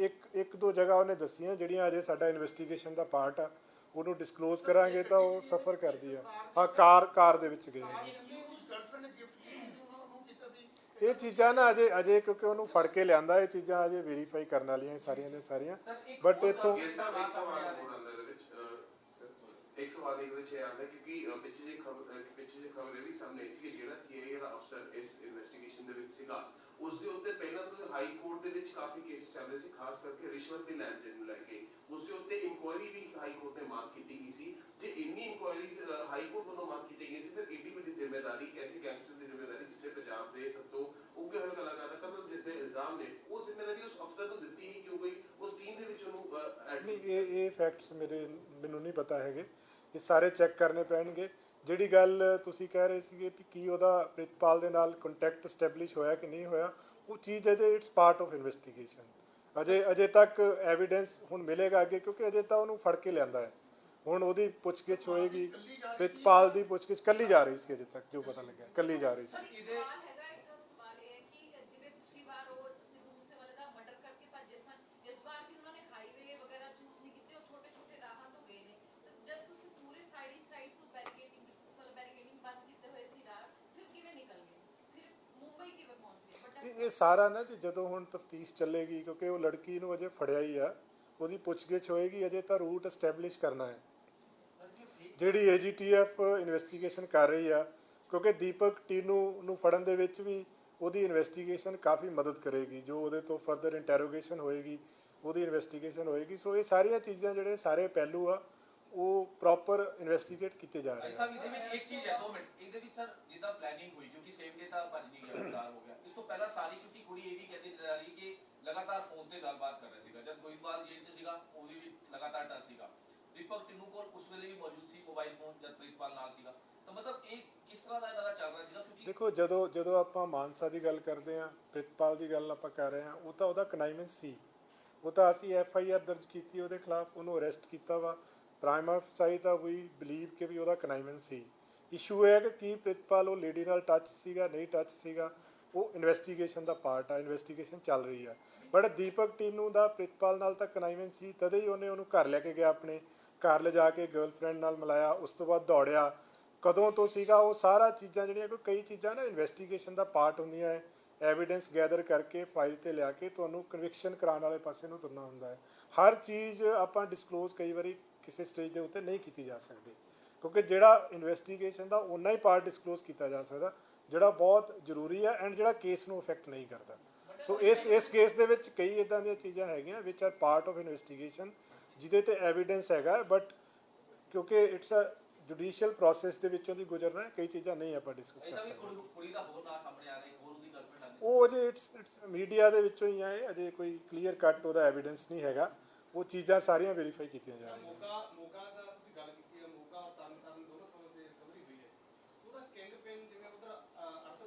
ਇੱਕ ਦੋ ਜਗ੍ਹਾ ਉਹਨੇ ਦੱਸੀਆਂ ਜਿਹੜੀਆਂ ਅਜੇ ਸਾਡਾ ਇਨਵੈਸਟੀਗੇਸ਼ਨ ਦਾ ਪਾਰਟ ਆ, ਉਹਨੂੰ ਡਿਸਕਲੋਜ਼ ਕਰਾਂਗੇ ਤਾਂ ਉਹ ਸਫਰ ਕਰਦੀ ਆ। ਹਾਂ, ਕਾਰ ਦੇ ਵਿੱਚ ਗਏ। ਇਹ ਚੀਜ਼ਾਂ ਨਾ ਅਜੇ ਕਿਉਂਕਿ ਉਹਨੂੰ ਫੜ ਕੇ ਲਿਆਂਦਾ, ਇਹ ਚੀਜ਼ਾਂ ਅਜੇ ਵੈਰੀਫਾਈ ਕਰਨ ਵਾਲੀਆਂ ਸਾਰੀਆਂ ਦੇ ਸਾਰੀਆਂ, ਬਟ ਇੱਥੋਂ ਇੱਕ ਸਵਾਲ ਇਹਦੇ ਵਿੱਚ ਆਉਂਦਾ ਕਿਉਂਕਿ ਪਿੱਛੇ ਜੇ ਖਬਰ ਇਹ ਵੀ ਸਾਹਮਣੇ ਆਈ ਸੀ ਕਿ ਜਿਹੜਾ CIA ਦਾ ਅਫਸਰ ਇਸ ਇਨਵੈਸਟੀਗੇਸ਼ਨ ਦੇ ਵਿੱਚ ਸੀਗਾ, ਉਸ ਦੇ ਉੱਤੇ ਪਹਿਲਾਂ ਤੋਂ ਹਾਈ ਕੋਰਟ ਦੇ ਵਿੱਚ ਕਾਫੀ ਕੇਸ ਚੱਲ ਰਹੇ ਸੀ, ਖਾਸ ਕਰਕੇ ਰਿਸ਼ਵਤ ਦੇ ਲੈਣ ਦੇਣ ਨੂੰ ਲੈ ਕੇ। ਉਸ ਦੇ ਉੱਤੇ ਇਨਕੁਆਇਰੀ ਵੀ ਹਾਈ ਕੋਰਟ ਨੇ ਮਾਰਕ ਕੀਤੀ ਗਈ ਸੀ। ਜੇ ਇੰਨੀ ਇਨਕੁਆਇਰੀਜ਼ ਹਾਈ ਕੋਰਟ ਵੱਲੋਂ ਮਾਰਕ ਕੀਤੀ ਗਈ ਸੀ, ਫਿਰ ਏਡੀ ਵੱਡੀ ਜ਼ਿੰਮੇਵਾਰੀ ਐਸੇ ਗੈਂਗਸਟਰ ਦੀ ਜ਼ਿੰਮੇਵਾਰੀ ਜਿਸਨੇ ਪੰਜਾਬ ਦੇ ਸਭ ਤੋਂ ਉੱਘੇ ਹੋਏ ਕਲਾਕਾਰ ਦਾ ਕਤਲ ਜਿਸ ਦੇ ਇਲਜ਼ਾਮ ਨੇ, ਉਹ ਜ਼ਿੰਮੇਵਾਰੀ ਉਸ ਅਫਸਰ ਨੂੰ ਦਿੱਤੀ ਹੀ ਕਿਉਂ ਗਈ? ਉਸ ਟੀਮ ਦੇ ਵਿੱਚ ਉਹਨੂੰ ਨਹੀਂ, ਇਹ ਫੈਕਟਸ ਮੈਨੂੰ ਨਹੀਂ ਪਤਾ ਹੈਗੇ, ਇਹ ਸਾਰੇ ਚੈੱਕ ਕਰਨੇ ਪੈਣਗੇ। ਜਿਹੜੀ ਗੱਲ ਤੁਸੀਂ ਕਹਿ ਰਹੇ ਸੀਗੇ ਵੀ ਕੀ ਉਹਦਾ ਪ੍ਰਿਤਪਾਲ ਦੇ ਨਾਲ ਕੰਟੈਕਟ ਸਟੈਬਲਿਸ਼ ਹੋਇਆ ਕਿ ਨਹੀਂ ਹੋਇਆ, ਉਹ ਚੀਜ਼ ਅਜੇ ਇਟਸ ਪਾਰਟ ਆਫ ਇਨਵੈਸਟੀਗੇਸ਼ਨ। ਅਜੇ ਤੱਕ ਐਵੀਡੈਂਸ ਹੁਣ ਮਿਲੇਗਾ ਅੱਗੇ, ਕਿਉਂਕਿ ਅਜੇ ਤਾਂ ਉਹਨੂੰ ਫੜ ਕੇ ਲਿਆਂਦਾ ਹੈ। ਹੁਣ ਉਹਦੀ ਪੁੱਛਗਿੱਛ ਹੋਏਗੀ। ਪ੍ਰਿਤਪਾਲ ਦੀ ਪੁੱਛਗਿੱਛ ਕੱਲੀ ਜਾ ਰਹੀ ਸੀ, ਅਜੇ ਤੱਕ ਜੋ ਪਤਾ ਲੱਗਿਆ ਕੱਲੀ ਜਾ ਰਹੀ ਸੀ। ਇਹ ਸਾਰਾ ਨਾ ਜੀ ਜਦੋਂ ਹੁਣ ਤਫਤੀਸ਼ ਚੱਲੇਗੀ, ਕਿਉਂਕਿ ਉਹ ਲੜਕੀ ਨੂੰ ਅਜੇ ਫੜਿਆ ਹੀ ਆ, ਉਹਦੀ ਪੁੱਛਗਿੱਛ ਹੋਏਗੀ। ਅਜੇ ਤਾਂ ਰੂਟ ਐਸਟੈਬਲਿਸ਼ ਕਰਨਾ ਹੈ, ਜਿਹੜੀ AGTF ਇਨਵੈਸਟੀਗੇਸ਼ਨ ਕਰ ਰਹੀ ਆ, ਕਿਉਂਕਿ ਦੀਪਕ ਟੀਨੂ ਨੂੰ ਫੜਨ ਦੇ ਵਿੱਚ ਵੀ ਉਹਦੀ ਇਨਵੈਸਟੀਗੇਸ਼ਨ ਕਾਫੀ ਮਦਦ ਕਰੇਗੀ। ਜੋ ਉਹਦੇ ਤੋਂ ਫਰਦਰ ਇੰਟੈਰੋਗੇਸ਼ਨ ਹੋਏਗੀ, ਉਹਦੀ ਇਨਵੈਸਟੀਗੇਸ਼ਨ ਹੋਏਗੀ। ਸੋ ਇਹ ਸਾਰੀਆਂ ਚੀਜ਼ਾਂ ਜਿਹੜੇ ਸਾਰੇ ਪਹਿਲੂ ਆ ਉਹ ਪ੍ਰੋਪਰ ਇਨਵੈਸਟੀਗੇਟ ਕੀਤੇ ਜਾ ਰਹੇ ਆ। ਇਹਦੇ ਵਿੱਚ ਇੱਕ ਚੀਜ਼ ਹੈ, 2 ਮਿੰਟ, ਇਹਦੇ ਵਿੱਚ ਸਰ ਜਿੱਦਾਂ ਪਲੈਨਿੰਗ ਹੋਈ, ਕਿਉਂਕਿ ਸੇਮ ਡੇ ਤਾਂ ਭੱਜ ਨਹੀਂ ਗਿਆ, ਫਰਾਰ ਹੋ ਗਿਆ। ਇਸ ਤੋਂ ਪਹਿਲਾਂ ਸਾਰੀ, ਕਿਉਂਕਿ ਕੁੜੀ ਇਹ ਵੀ ਕਹਿੰਦੀ ਜਾ ਰਹੀ ਕਿ ਲਗਾਤਾਰ ਫੋਨ ਤੇ ਗੱਲਬਾਤ ਕਰ ਰਿਹਾ ਸੀਗਾ। ਜਦ ਗੋਇੰਦਵਾਲ ਜੇਲ੍ਹ 'ਚ ਸੀਗਾ, ਉਹਦੀ ਵੀ ਲਗਾਤਾਰ ਟੱਚ ਸੀਗਾ। ਦੀਪਕ ਟਿੰਨੂ ਕੋਲ ਉਸ ਵੇਲੇ ਵੀ ਮੌਜੂਦ ਸੀ ਮੋਬਾਈਲ ਫੋਨ, ਜਦ ਪ੍ਰਿਤਪਾਲ ਨਾਲ ਸੀਗਾ। ਤਾਂ ਮਤਲਬ ਇਹ ਕਿਸ ਤਰ੍ਹਾਂ ਦਾ ਇਹਨਾਂ ਦਾ ਚੱਲ ਰਿਹਾ ਸੀਗਾ? ਕਿਉਂਕਿ ਦੇਖੋ, ਜਦੋਂ ਆਪਾਂ ਮਾਨਸਾ ਦੀ ਗੱਲ ਕਰਦੇ ਹਾਂ, ਪ੍ਰਿਤਪਾਲ ਦੀ ਗੱਲ ਆਪਾਂ ਕਰ ਰਹੇ ਹਾਂ, ਉਹ ਤਾਂ ਉਹਦਾ ਕਨਾਈਵੈਂਸ ਸੀ। ਉਹ ਤਾਂ ਅਸੀਂ FIR ਦਰਜ ਕੀਤੀ ਉਹਦੇ ਖਿਲਾਫ, ਉਹਨੂੰ ਅਰੈਸਟ ਕੀਤਾ ਵਾ। ਪ੍ਰਾਈਮਾ ਫਸਾਈ ਤਾਂ ਵੀ ਬਿਲੀਵ ਕਿ ਵੀ ਉਹਦਾ ਕਨਾਈਵੈਂਸ ਸੀ। ਇਸ਼ੂ ਇਹ ਹੈ ਕਿ ਕੀ ਪ੍ਰਿਤਪਾਲ ਉਹ ਲੇਡੀ ਨਾਲ ਟੱਚ ਸੀਗਾ, ਨਹੀਂ ਟੱਚ ਸੀਗਾ, ਉਹ ਇਨਵੈਸਟੀਗੇਸ਼ਨ ਦਾ ਪਾਰਟ ਆ। ਇਨਵੈਸਟੀਗੇਸ਼ਨ ਚੱਲ ਰਹੀ ਆ। ਬਟ ਦੀਪਕ ਟੀਨੂ ਦਾ ਪ੍ਰਿਤਪਾਲ ਨਾਲ ਤਾਂ ਕਨਾਈਵੈਂਸ ਸੀ, ਤਦੇ ਹੀ ਉਹਨੂੰ ਘਰ ਲੈ ਕੇ ਗਿਆ, ਆਪਣੇ ਘਰ ਲਿਜਾ ਕੇ ਗਰਲਫ੍ਰੈਂਡ ਨਾਲ ਮਿਲਾਇਆ, ਉਸ ਤੋਂ ਬਾਅਦ ਦੌੜਿਆ। ਕਦੋਂ ਤੋਂ ਸੀਗਾ ਉਹ ਸਾਰਾ ਚੀਜ਼ਾਂ ਜਿਹੜੀਆਂ, ਕੋਈ ਕਈ ਚੀਜ਼ਾਂ ਨਾ ਇਨਵੈਸਟੀਗੇਸ਼ਨ ਦਾ ਪਾਰਟ ਹੁੰਦੀਆਂ ਹੈ। ਐਵੀਡੈਂਸ ਗੈਦਰ ਕਰਕੇ ਫਾਈਲ ਤੇ ਲਿਆ ਕੇ ਤੁਹਾਨੂੰ ਕਨਵਿਕਸ਼ਨ ਕਰਾਉਣ ਵਾਲੇ ਪਾਸੇ ਨੂੰ ਤੁਰਨਾ ਹੁੰਦਾ ਹੈ। ਹਰ ਚੀਜ਼ ਆਪਾਂ ਡਿਸਕਲੋਜ਼ ਕਈ ਵਾਰੀ ਕਿਸੇ ਸਟੇਜ ਦੇ ਉੱਤੇ ਨਹੀਂ ਕੀਤੀ ਜਾ ਸਕਦੀ, ਕਿਉਂਕਿ ਜਿਹੜਾ ਇਨਵੈਸਟੀਗੇਸ਼ਨ ਦਾ ਓਨਾ ਹੀ ਪਾਰਟ ਡਿਸਕਲੋਜ਼ ਕੀਤਾ ਜਾ ਸਕਦਾ ਜਿਹੜਾ ਬਹੁਤ ਜ਼ਰੂਰੀ ਹੈ ਐਂਡ ਜਿਹੜਾ ਕੇਸ ਨੂੰ ਅਫੈਕਟ ਨਹੀਂ ਕਰਦਾ। ਸੋ ਇਸ ਕੇਸ ਦੇ ਵਿੱਚ ਕਈ ਇੱਦਾਂ ਦੀਆਂ ਚੀਜ਼ਾਂ ਹੈਗੀਆਂ ਵਿਚ ਆਰ ਪਾਰਟ ਆਫ ਇਨਵੈਸਟੀਗੇਸ਼ਨ, ਜਿਹਦੇ ਤੇ ਐਵੀਡੈਂਸ ਹੈਗਾ। ਬਟ ਕਿਉਂਕਿ ਇਟਸ ਅ ਜੁਡੀਸ਼ੀਅਲ ਪ੍ਰੋਸੈਸ ਦੇ ਵਿੱਚੋਂ ਦੀ ਗੁਜ਼ਰਨਾ ਹੈ, ਕਈ ਚੀਜ਼ਾਂ ਨਹੀਂ ਆਪਾਂ ਡਿਸਕਸ ਕਰ ਸਕਦੇ। ਕੁੜੀ ਦਾ ਹੋਰ ਨਾਂ ਸਾਹਮਣੇ ਆ ਰਿਹਾ, ਹੋਰ ਉਹਦੀ ਗਰਲਫ੍ਰੈਂਡ ਆ ਗਈ, ਉਹ ਅਜੇ ਇਟਸ ਮੀਡੀਆ ਦੇ ਵਿੱਚੋਂ ਹੀ ਆਏ, ਅਜੇ ਕੋਈ ਕਲੀਅਰ ਕੱਟ ਉਹਦਾ ਐਵੀਡੈਂਸ ਨਹੀਂ ਹੈਗਾ। ਉਹ ਚੀਜ਼ਾਂ ਸਾਰੀਆਂ ਵੈਰੀਫਾਈ ਕੀਤੀਆਂ ਜਾ ਰਹੀਆਂ। ਮੋਗਾ ਦਾ ਤੁਸੀਂ ਗੱਲ ਕੀਤੀ ਹੈ, ਮੋਗਾ ਔਰ ਤਰਨਤਾਰਨ ਦੋਨੋਂ ਥਾਵਾਂ ਤੇ ਰਿਕਵਰੀ ਹੋਈ ਹੈ। ਉਹਦਾ ਕਿੰਗ ਪਿਨ ਜਿਵੇਂ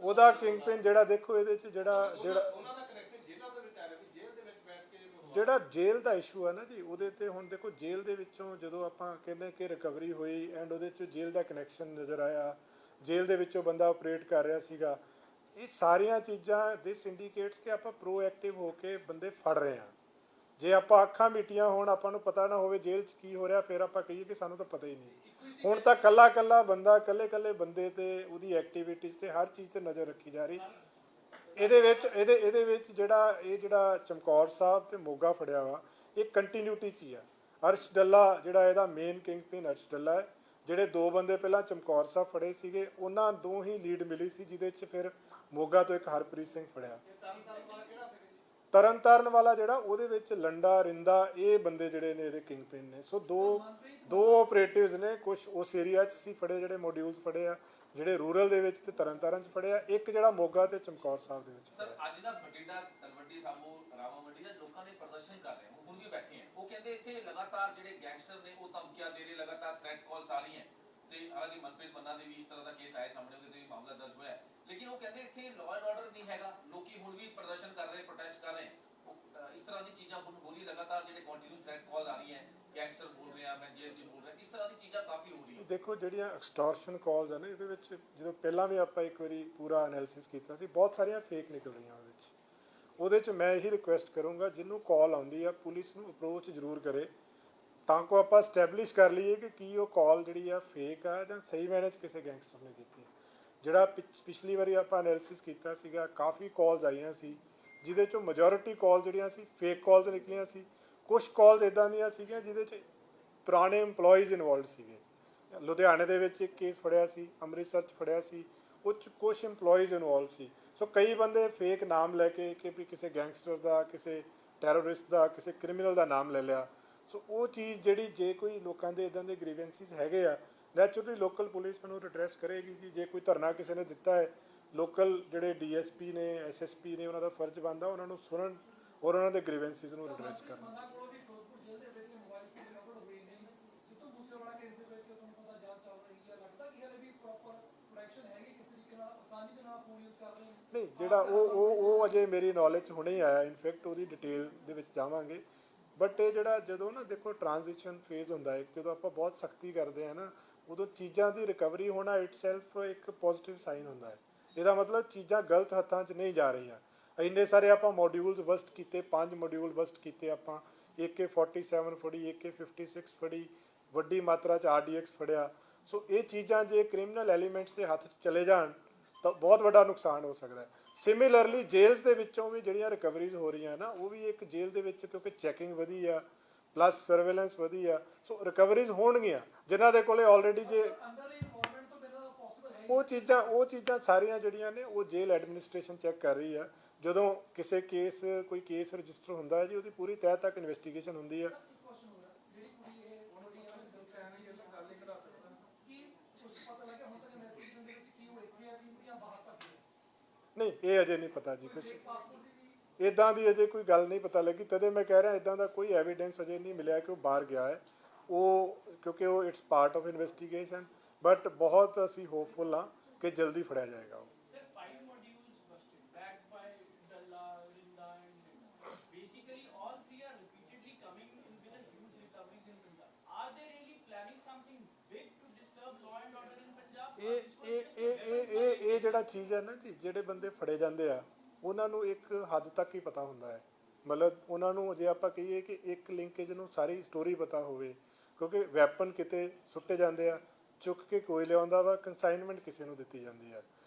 ਉਹਦਾ ਕਿੰਗ ਪਿਨ ਜਿਹੜਾ, ਦੇਖੋ ਇਹਦੇ 'ਚ ਜਿਹੜਾ ਉਹਨਾਂ ਦਾ ਕਨੈਕਸ਼ਨ ਜੇਲ੍ਹਾਂ ਦੇ ਵਿੱਚ ਆ ਰਿਹਾ, ਵੀ ਜੇਲ੍ਹ ਦੇ ਵਿੱਚ ਬੈਠ ਕੇ ਜਿਹੜਾ ਜੇਲ੍ਹ ਦਾ ਇਸ਼ੂ ਹੈ ਨਾ ਜੀ, ਉਹਦੇ ਤੇ ਹੁਣ ਦੇਖੋ ਜੇਲ੍ਹ ਦੇ ਵਿੱਚੋਂ ਜਦੋਂ ਆਪਾਂ ਕਹਿੰਦੇ ਕਿ ਰਿਕਵਰੀ ਹੋਈ ਐਂਡ ਉਹਦੇ 'ਚ ਜੇਲ੍ਹ ਦਾ ਕਨੈਕਸ਼ਨ ਨਜ਼ਰ ਆਇਆ, ਜੇਲ੍ਹ ਦੇ ਵਿੱਚੋਂ ਬੰਦਾ ਆਪਰੇਟ ਕਰ ਰਿਹਾ ਸੀਗਾ। ਇਹ ਸਾਰੀਆਂ ਚੀਜ਼ਾਂ ਦਿਸ ਇੰਡੀਕੇਟਸ ਕਿ ਆਪਾਂ ਪ੍ਰੋਐਕਟਿਵ ਹੋ ਕੇ ਬੰਦੇ ਫੜ ਰਹੇ ਹਾਂ। ਜੇ ਆਪਾਂ ਅੱਖਾਂ ਮੀਟੀਆਂ ਹੋਣ, ਆਪਾਂ ਨੂੰ ਪਤਾ ਨਾ ਹੋਵੇ ਜੇਲ੍ਹ 'ਚ ਕੀ ਹੋ ਰਿਹਾ, ਫਿਰ ਆਪਾਂ ਕਹੀਏ ਕਿ ਸਾਨੂੰ ਤਾਂ ਪਤਾ ਹੀ ਨਹੀਂ। ਹੁਣ ਤਾਂ ਕੱਲਾ ਬੰਦਾ, ਕੱਲੇ ਬੰਦੇ ਤੇ ਉਹਦੀ ਐਕਟੀਵਿਟੀਜ਼ ਤੇ ਹਰ ਚੀਜ਼ ਤੇ ਨਜ਼ਰ ਰੱਖੀ ਜਾ ਰਹੀ। ਇਹਦੇ ਵਿੱਚ ਜਿਹੜਾ ਚਮਕੌਰ ਸਾਹਿਬ ਤੇ ਮੋਗਾ ਫੜਿਆ ਵਾ, ਇਹ ਕੰਟੀਨਿਊਟੀ 'ਚ ਹੀ ਆ। ਅਰਸ਼ ਡੱਲਾ ਜਿਹੜਾ ਇਹਦਾ main king pin Arsh Dalla ਹੈ। ਜਿਹੜੇ 2 ਬੰਦੇ ਪਹਿਲਾਂ ਚਮਕੌਰ ਸਾਹਿਬ ਫੜੇ ਸੀਗੇ, ਉਹਨਾਂ ਤੋਂ ਹੀ ਲੀਡ ਮਿਲੀ ਸੀ, ਜਿਹਦੇ 'ਚ ਫਿਰ ਮੋਗਾ ਤੋਂ ਇੱਕ ਹਰਪ੍ਰੀਤ ਸਿੰਘ ਫੜਿਆ। ਤਰਨਤਾਰਨ ਵਾਲਾ ਜਿਹੜਾ, ਉਹਦੇ ਵਿੱਚ ਲੰਡਾ ਰਿੰਦਾ, ਇਹ ਬੰਦੇ ਜਿਹੜੇ ਨੇ ਇਹਦੇ ਕਿੰਗ ਪਿਨ ਨੇ। ਸੋ ਦੋ ਆਪਰੇਟਿਵਸ ਨੇ, ਕੁਝ ਉਸ ਏਰੀਆ 'ਚ ਸੀ ਫੜੇ, ਜਿਹੜੇ ਮੋਡਿਊਲਸ ਫੜੇ ਆ, ਜਿਹੜੇ ਰੂਰਲ ਦੇ ਵਿੱਚ ਤੇ ਤਰਨਤਾਰਨ 'ਚ ਫੜੇ ਆ, ਇੱਕ ਜਿਹੜਾ ਮੋਗਾ ਤੇ ਚਮਕੌਰ ਸਾਹਿਬ ਦੇ ਵਿੱਚ ਫੜਿਆ। ਅੱਜ ਦਾ ਬਠਿੰਡਾ, ਤਲਵੰਡੀ ਸਾਬੋ, ਰਾਮਾਮੰਡੀ ਦਾ ਲੋਕਾਂ ਨੇ ਪ੍ਰਦਰਸ਼ਨ ਕਰ ਰਹੇ, ਹੁਣ ਵੀ ਬੈਠੇ ਆ। ਉਹ ਕਹਿੰਦੇ ਇੱਥੇ ਲਗਾਤਾਰ ਜਿਹੜੇ ਗੈਂਗਸਟਰ ਨੇ ਉਹ ਧਮਕੀਆਂ ਦੇ ਰਹੇ, ਲਗਾਤਾਰ ਥ੍ਰੈਟ ਕਾਲਸ ਆ ਰਹੀਆਂ। ਤੇ ਹਾਲਾਂਕਿ ਮਨਪ੍ਰੀਤ ਮੰਨਾ ਦੇ ਵੀ ਇਸ ਤਰ੍ਹਾਂ ਦਾ ਕੇਸ ਆਇਆ ਸਾਹਮਣੇ, ਉਹਦੇ ਤੇ ਵੀ ਮਾਮਲਾ ਦਰਜ ਹੋਇਆ, ਲੇਕਿਨ ਉਹ ਕਹਿੰਦੇ ਇੱਥੇ ਲਾਅ ਐਂਡ ਆਰਡਰ ਨਹੀਂ ਹੈਗਾ। ਲੋਕੀ ਹੁਣ ਵੀ ਪ੍ਰਦਰਸ਼ਨ ਕਰ ਰਹੇ, ਪ੍ਰੋਟੈਸਟ ਕਰ ਰਹੇ। ਇਸ ਤਰ੍ਹਾਂ ਦੀ ਚੀਜ਼ਾਂ ਹੁਣ ਹੋ ਰਹੀ, ਲਗਾਤਾਰ ਜਿਹੜੇ ਕੰਟੀਨਿਊ ਥ੍ਰੈਟ ਕਾਲ ਆ ਰਹੀਆਂ, ਗੈਂਗਸਟਰ ਬੋਲ ਰਹੇ ਆ, ਮੈਂ ਜੇਲ੍ਹ 'ਚ ਬੋਲ ਰਿਹਾ, ਇਸ ਤਰ੍ਹਾਂ ਦੀ ਚੀਜ਼ਾਂ ਕਾਫੀ ਹੋ ਰਹੀਆਂ। ਦੇਖੋ, ਜਿਹੜੀਆਂ ਐਕਸਟੋਰਸ਼ਨ ਕਾਲਸ ਆ ਨਾ, ਇਹਦੇ ਵਿੱਚ ਜਦੋਂ ਪਹਿਲਾਂ ਵੀ ਆਪਾਂ ਇੱਕ ਵਾਰੀ ਪੂਰਾ ਐਨਾਲਿਸਿਸ ਕੀਤਾ ਸੀ, ਬਹੁਤ ਸਾਰੀਆਂ ਫੇਕ ਨਿਕਲ ਰਹੀਆਂ ਉਹਦੇ 'ਚ ਮੈਂ ਇਹੀ ਰਿਕੁਐਸਟ ਕਰੂੰਗਾ, ਜਿਹਨੂੰ ਕਾਲ ਆਉਂਦੀ ਆ ਪੁਲਿਸ ਨੂੰ ਅਪਰੋਚ ਜ਼ਰੂਰ ਕਰੇ, ਤਾਂ ਕਿ ਆਪਾਂ ਸਟੈਬਲਿਸ਼ ਕਰ ਲਈਏ ਕਿ ਕੀ ਉਹ ਕਾਲ ਜਿਹੜੀ ਆ ਫੇਕ ਆ ਜਾਂ ਸਹੀ ਮੈਨੇ 'ਚ ਕਿਸੇ ਗੈਂਗਸਟਰ ਨੇ ਕੀਤੀ। ਜਿਹੜਾ ਪਿਛਲੀ ਵਾਰੀ ਆਪਾਂ ਐਨਾਲਿਸਿਸ ਕੀਤਾ ਸੀਗਾ, ਕਾਫੀ ਕਾਲਸ ਆਈਆਂ ਸੀ, ਜਿਹਦੇ 'ਚੋਂ ਮੈਜੋਰਿਟੀ ਕਾਲ ਜਿਹੜੀਆਂ ਸੀ ਫੇਕ ਕਾਲਸ ਨਿਕਲੀਆਂ ਸੀ। ਕੁਛ ਕਾਲਸ ਇੱਦਾਂ ਦੀਆਂ ਸੀਗੀਆਂ ਜਿਹਦੇ 'ਚ ਪੁਰਾਣੇ ਇੰਪਲੋਈਜ਼ ਇਨਵੋਲਵ ਸੀਗੇ। ਲੁਧਿਆਣੇ ਦੇ ਵਿੱਚ ਇੱਕ ਕੇਸ ਫੜਿਆ ਸੀ, ਅੰਮ੍ਰਿਤਸਰ 'ਚ ਫੜਿਆ ਸੀ, ਉਹ 'ਚ ਕੁਛ ਇੰਪਲੋਈਜ਼ ਇਨਵੋਲਵ ਸੀ। ਸੋ ਕਈ ਬੰਦੇ ਫੇਕ ਨਾਮ ਲੈ ਕੇ ਕਿ ਵੀ ਕਿਸੇ ਗੈਂਗਸਟਰ ਦਾ, ਕਿਸੇ ਟੈਰਰਿਸਟ ਦਾ, ਕਿਸੇ ਕ੍ਰਿਮੀਨਲ ਦਾ ਨਾਮ ਲੈ ਲਿਆ। ਸੋ ਉਹ ਚੀਜ਼ ਜਿਹੜੀ, ਜੇ ਕੋਈ ਲੋਕਾਂ ਦੇ ਇੱਦਾਂ ਦੇ ਗ੍ਰੀਵੈਂਸਿਸ ਹੈਗੇ ਆ, ਨੈਚੁਰਲੀ ਲੋਕਲ ਪੁਲਿਸ ਨੂੰ ਰਿਡਰੈਸ ਕਰੇਗੀ ਜੀ। ਜੇ ਕੋਈ ਧਰਨਾ ਕਿਸੇ ਨੇ ਦਿੱਤਾ ਹੈ, ਲੋਕਲ ਜਿਹੜੇ DSP ਨੇ, SSP ਨੇ, ਉਹਨਾਂ ਦਾ ਫਰਜ਼ ਬਣਦਾ ਉਹਨਾਂ ਨੂੰ ਸੁਣਨ ਔਰ ਉਹਨਾਂ ਦੇ ਗ੍ਰੀਵੈਂਸਿਸ ਨੂੰ ਰਿਡਰੈਸ ਕਰਨ। ਆਸਾਨੀ ਦੇ ਨਾਲ ਫੋਨ ਯੂਜ਼ ਕਰ ਰਹੇ ਨੇ। ਨਹੀਂ, ਜਿਹੜਾ ਉਹ ਅਜੇ ਮੇਰੀ ਨੌਲੇਜ 'ਚ ਹੁਣੇ ਹੀ ਆਇਆ, ਇਨਫੈਕਟ ਉਹਦੀ ਡਿਟੇਲ ਦੇ ਵਿੱਚ ਜਾਵਾਂਗੇ। ਬਟ ਇਹ ਜਿਹੜਾ ਜਦੋਂ ਨਾ ਦੇਖੋ ਟ੍ਰਾਂਜੀਸ਼ਨ ਫੇਜ਼ ਹੁੰਦਾ ਹੈ, ਜਦੋਂ ਆਪਾਂ ਬਹੁਤ ਸਖਤੀ ਕਰਦੇ ਹਾਂ ਨਾ, ਉਦੋਂ ਚੀਜ਼ਾਂ ਦੀ ਰਿਕਵਰੀ ਹੋਣਾ ਇਟਸੈਲਫ ਇੱਕ ਪੋਜ਼ਿਟਿਵ ਸਾਈਨ ਹੁੰਦਾ ਹੈ। ਇਹਦਾ ਮਤਲਬ ਚੀਜ਼ਾਂ ਗਲਤ ਹੱਥਾਂ 'ਚ ਨਹੀਂ ਜਾ ਰਹੀਆਂ। ਇੰਨੇ ਸਾਰੇ ਆਪਾਂ ਮੋਡਿਊਲਸ ਬਸਟ ਕੀਤੇ, 5 ਮੋਡਿਊਲ ਬਸਟ ਕੀਤੇ ਆਪਾਂ, AK-47 ਫੜੀ, AK-56 ਫੜੀ, ਵੱਡੀ ਮਾਤਰਾ 'ਚ RDX ਫੜਿਆ। ਸੋ ਇਹ ਚੀਜ਼ਾਂ ਜੇ ਕ੍ਰਿਮੀਨਲ ਐਲੀਮੈਂਟਸ ਦੇ ਹੱਥ 'ਚ ਚਲੇ ਜਾਣ ਤਾਂ ਬਹੁਤ ਵੱਡਾ ਨੁਕਸਾਨ ਹੋ ਸਕਦਾ ਹੈ। ਸਿਮਿਲਰਲੀ ਜੇਲ੍ਸ ਦੇ ਵਿੱਚੋਂ ਵੀ ਜਿਹੜੀਆਂ ਰਿਕਵਰੀਜ਼ ਹੋ ਰਹੀਆਂ ਨਾ, ਉਹ ਵੀ ਇੱਕ ਜੇਲ੍ਹ ਦੇ ਵਿੱਚ ਕਿਉਂਕਿ ਚੈਕਿੰਗ ਵਧੀ ਆ, ਪਲੱਸ ਸਰਵੇਲੈਂਸ ਵਧੀ ਆ, ਸੋ ਰਿਕਵਰੀਜ਼ ਹੋਣਗੀਆਂ ਜਿਨ੍ਹਾਂ ਦੇ ਕੋਲੇ ਆਲਰੇਡੀ ਜੇ ਅੰਦਰ ਦੀ ਇਨਵੋਲਵਮੈਂਟ ਤੋਂ ਬਿਨਾਂ ਪੋਸੀਬਲ ਹੈ ਉਹ ਚੀਜ਼ਾਂ ਸਾਰੀਆਂ ਜਿਹੜੀਆਂ ਨੇ ਉਹ ਜੇਲ੍ਹ ਐਡਮਿਨਿਸਟ੍ਰੇਸ਼ਨ ਚੈੱਕ ਕਰ ਰਹੀ ਆ। ਜਦੋਂ ਕਿਸੇ ਕੋਈ ਕੇਸ ਰਜਿਸਟਰ ਹੁੰਦਾ ਹੈ ਜੀ, ਉਹਦੀ ਪੂਰੀ ਤਹਿ ਤੱਕ ਇਨਵੈਸਟੀਗੇਸ਼ਨ ਹੁੰਦੀ ਆ। ਕੁਐਸਚਨ ਹੋ ਰਿਹਾ ਜਿਹੜੀ ਕੁੜੀ ਇਹ ਉਹਦੀ ਕਹਿਣ ਇਹ ਗੱਲ ਨਹੀਂ ਕਰਾ ਸਕਦਾ ਕੀ ਕੁਝ ਪਤਾ ਲੱਗਿਆ ਹੁਣ ਤੱਕ ਇਨਵੈਸਟੀਗੇਸ਼ਨ ਦੇ ਵਿੱਚ ਕੀ ਉਹ ਇੱਥੇ ਆ ਕਿ ਜਾਂ ਬਾਹਰ ਭੱਜੀ ਹੈ? ਨਹੀਂ, ਇਹ ਅਜੇ ਨਹੀਂ ਪਤਾ ਜੀ ਕੁਝ ਪਾਸਪੋਰਟ ਦੀ ਵੀ ਇੱਦਾਂ ਦੀ ਅਜੇ ਕੋਈ ਗੱਲ ਨਹੀਂ ਪਤਾ ਲੱਗੀ। ਤਦੇ ਮੈਂ ਕਹਿ ਰਿਹਾ ਇੱਦਾਂ ਦਾ ਕੋਈ ਐਵੀਡੈਂਸ ਅਜੇ ਨਹੀਂ ਮਿਲਿਆ ਕਿ ਉਹ ਬਾਹਰ ਗਿਆ ਹੈ। ਉਹ ਕਿਉਂਕਿ ਉਹ it's part of investigation, but ਬਹੁਤ ਅਸੀਂ ਹੋਪਫੁਲ ਹਾਂ ਕਿ ਜਲਦੀ ਫੜਿਆ ਜਾਏਗਾ ਉਹ। Sir, 5 modules busted, backed by Dalla, Rinda, and basically all three are repeatedly coming in with a huge recoveries in Punjab. Are they really planning something big to disturb law and order in Punjab? Or this was just a development? ਇਹ ਜਿਹੜਾ ਚੀਜ਼ ਹੈ ਨਾ ਜੀ, ਜਿਹੜੇ ਬੰਦੇ ਫੜੇ ਜਾਂਦੇ ਆ ਉਹਨਾਂ ਨੂੰ ਇੱਕ ਹੱਦ ਤੱਕ ਹੀ ਪਤਾ ਹੁੰਦਾ ਹੈ। ਮਤਲਬ ਉਹਨਾਂ ਨੂੰ ਜੇ ਆਪਾਂ ਕਹੀਏ ਕਿ ਇੱਕ ਲਿੰਕੇਜ ਨੂੰ ਸਾਰੀ ਸਟੋਰੀ ਪਤਾ ਹੋਵੇ, ਕਿਉਂਕਿ ਵੈਪਨ ਕਿਤੇ ਸੁੱਟੇ ਜਾਂਦੇ ਆ, ਚੁੱਕ ਕੇ ਕੋਈ ਲਿਆਉਂਦਾ ਵਾ, ਕੰਸਾਈਨਮੈਂਟ ਕਿਸੇ ਨੂੰ ਦਿੱਤੀ ਜਾਂਦੀ ਆ।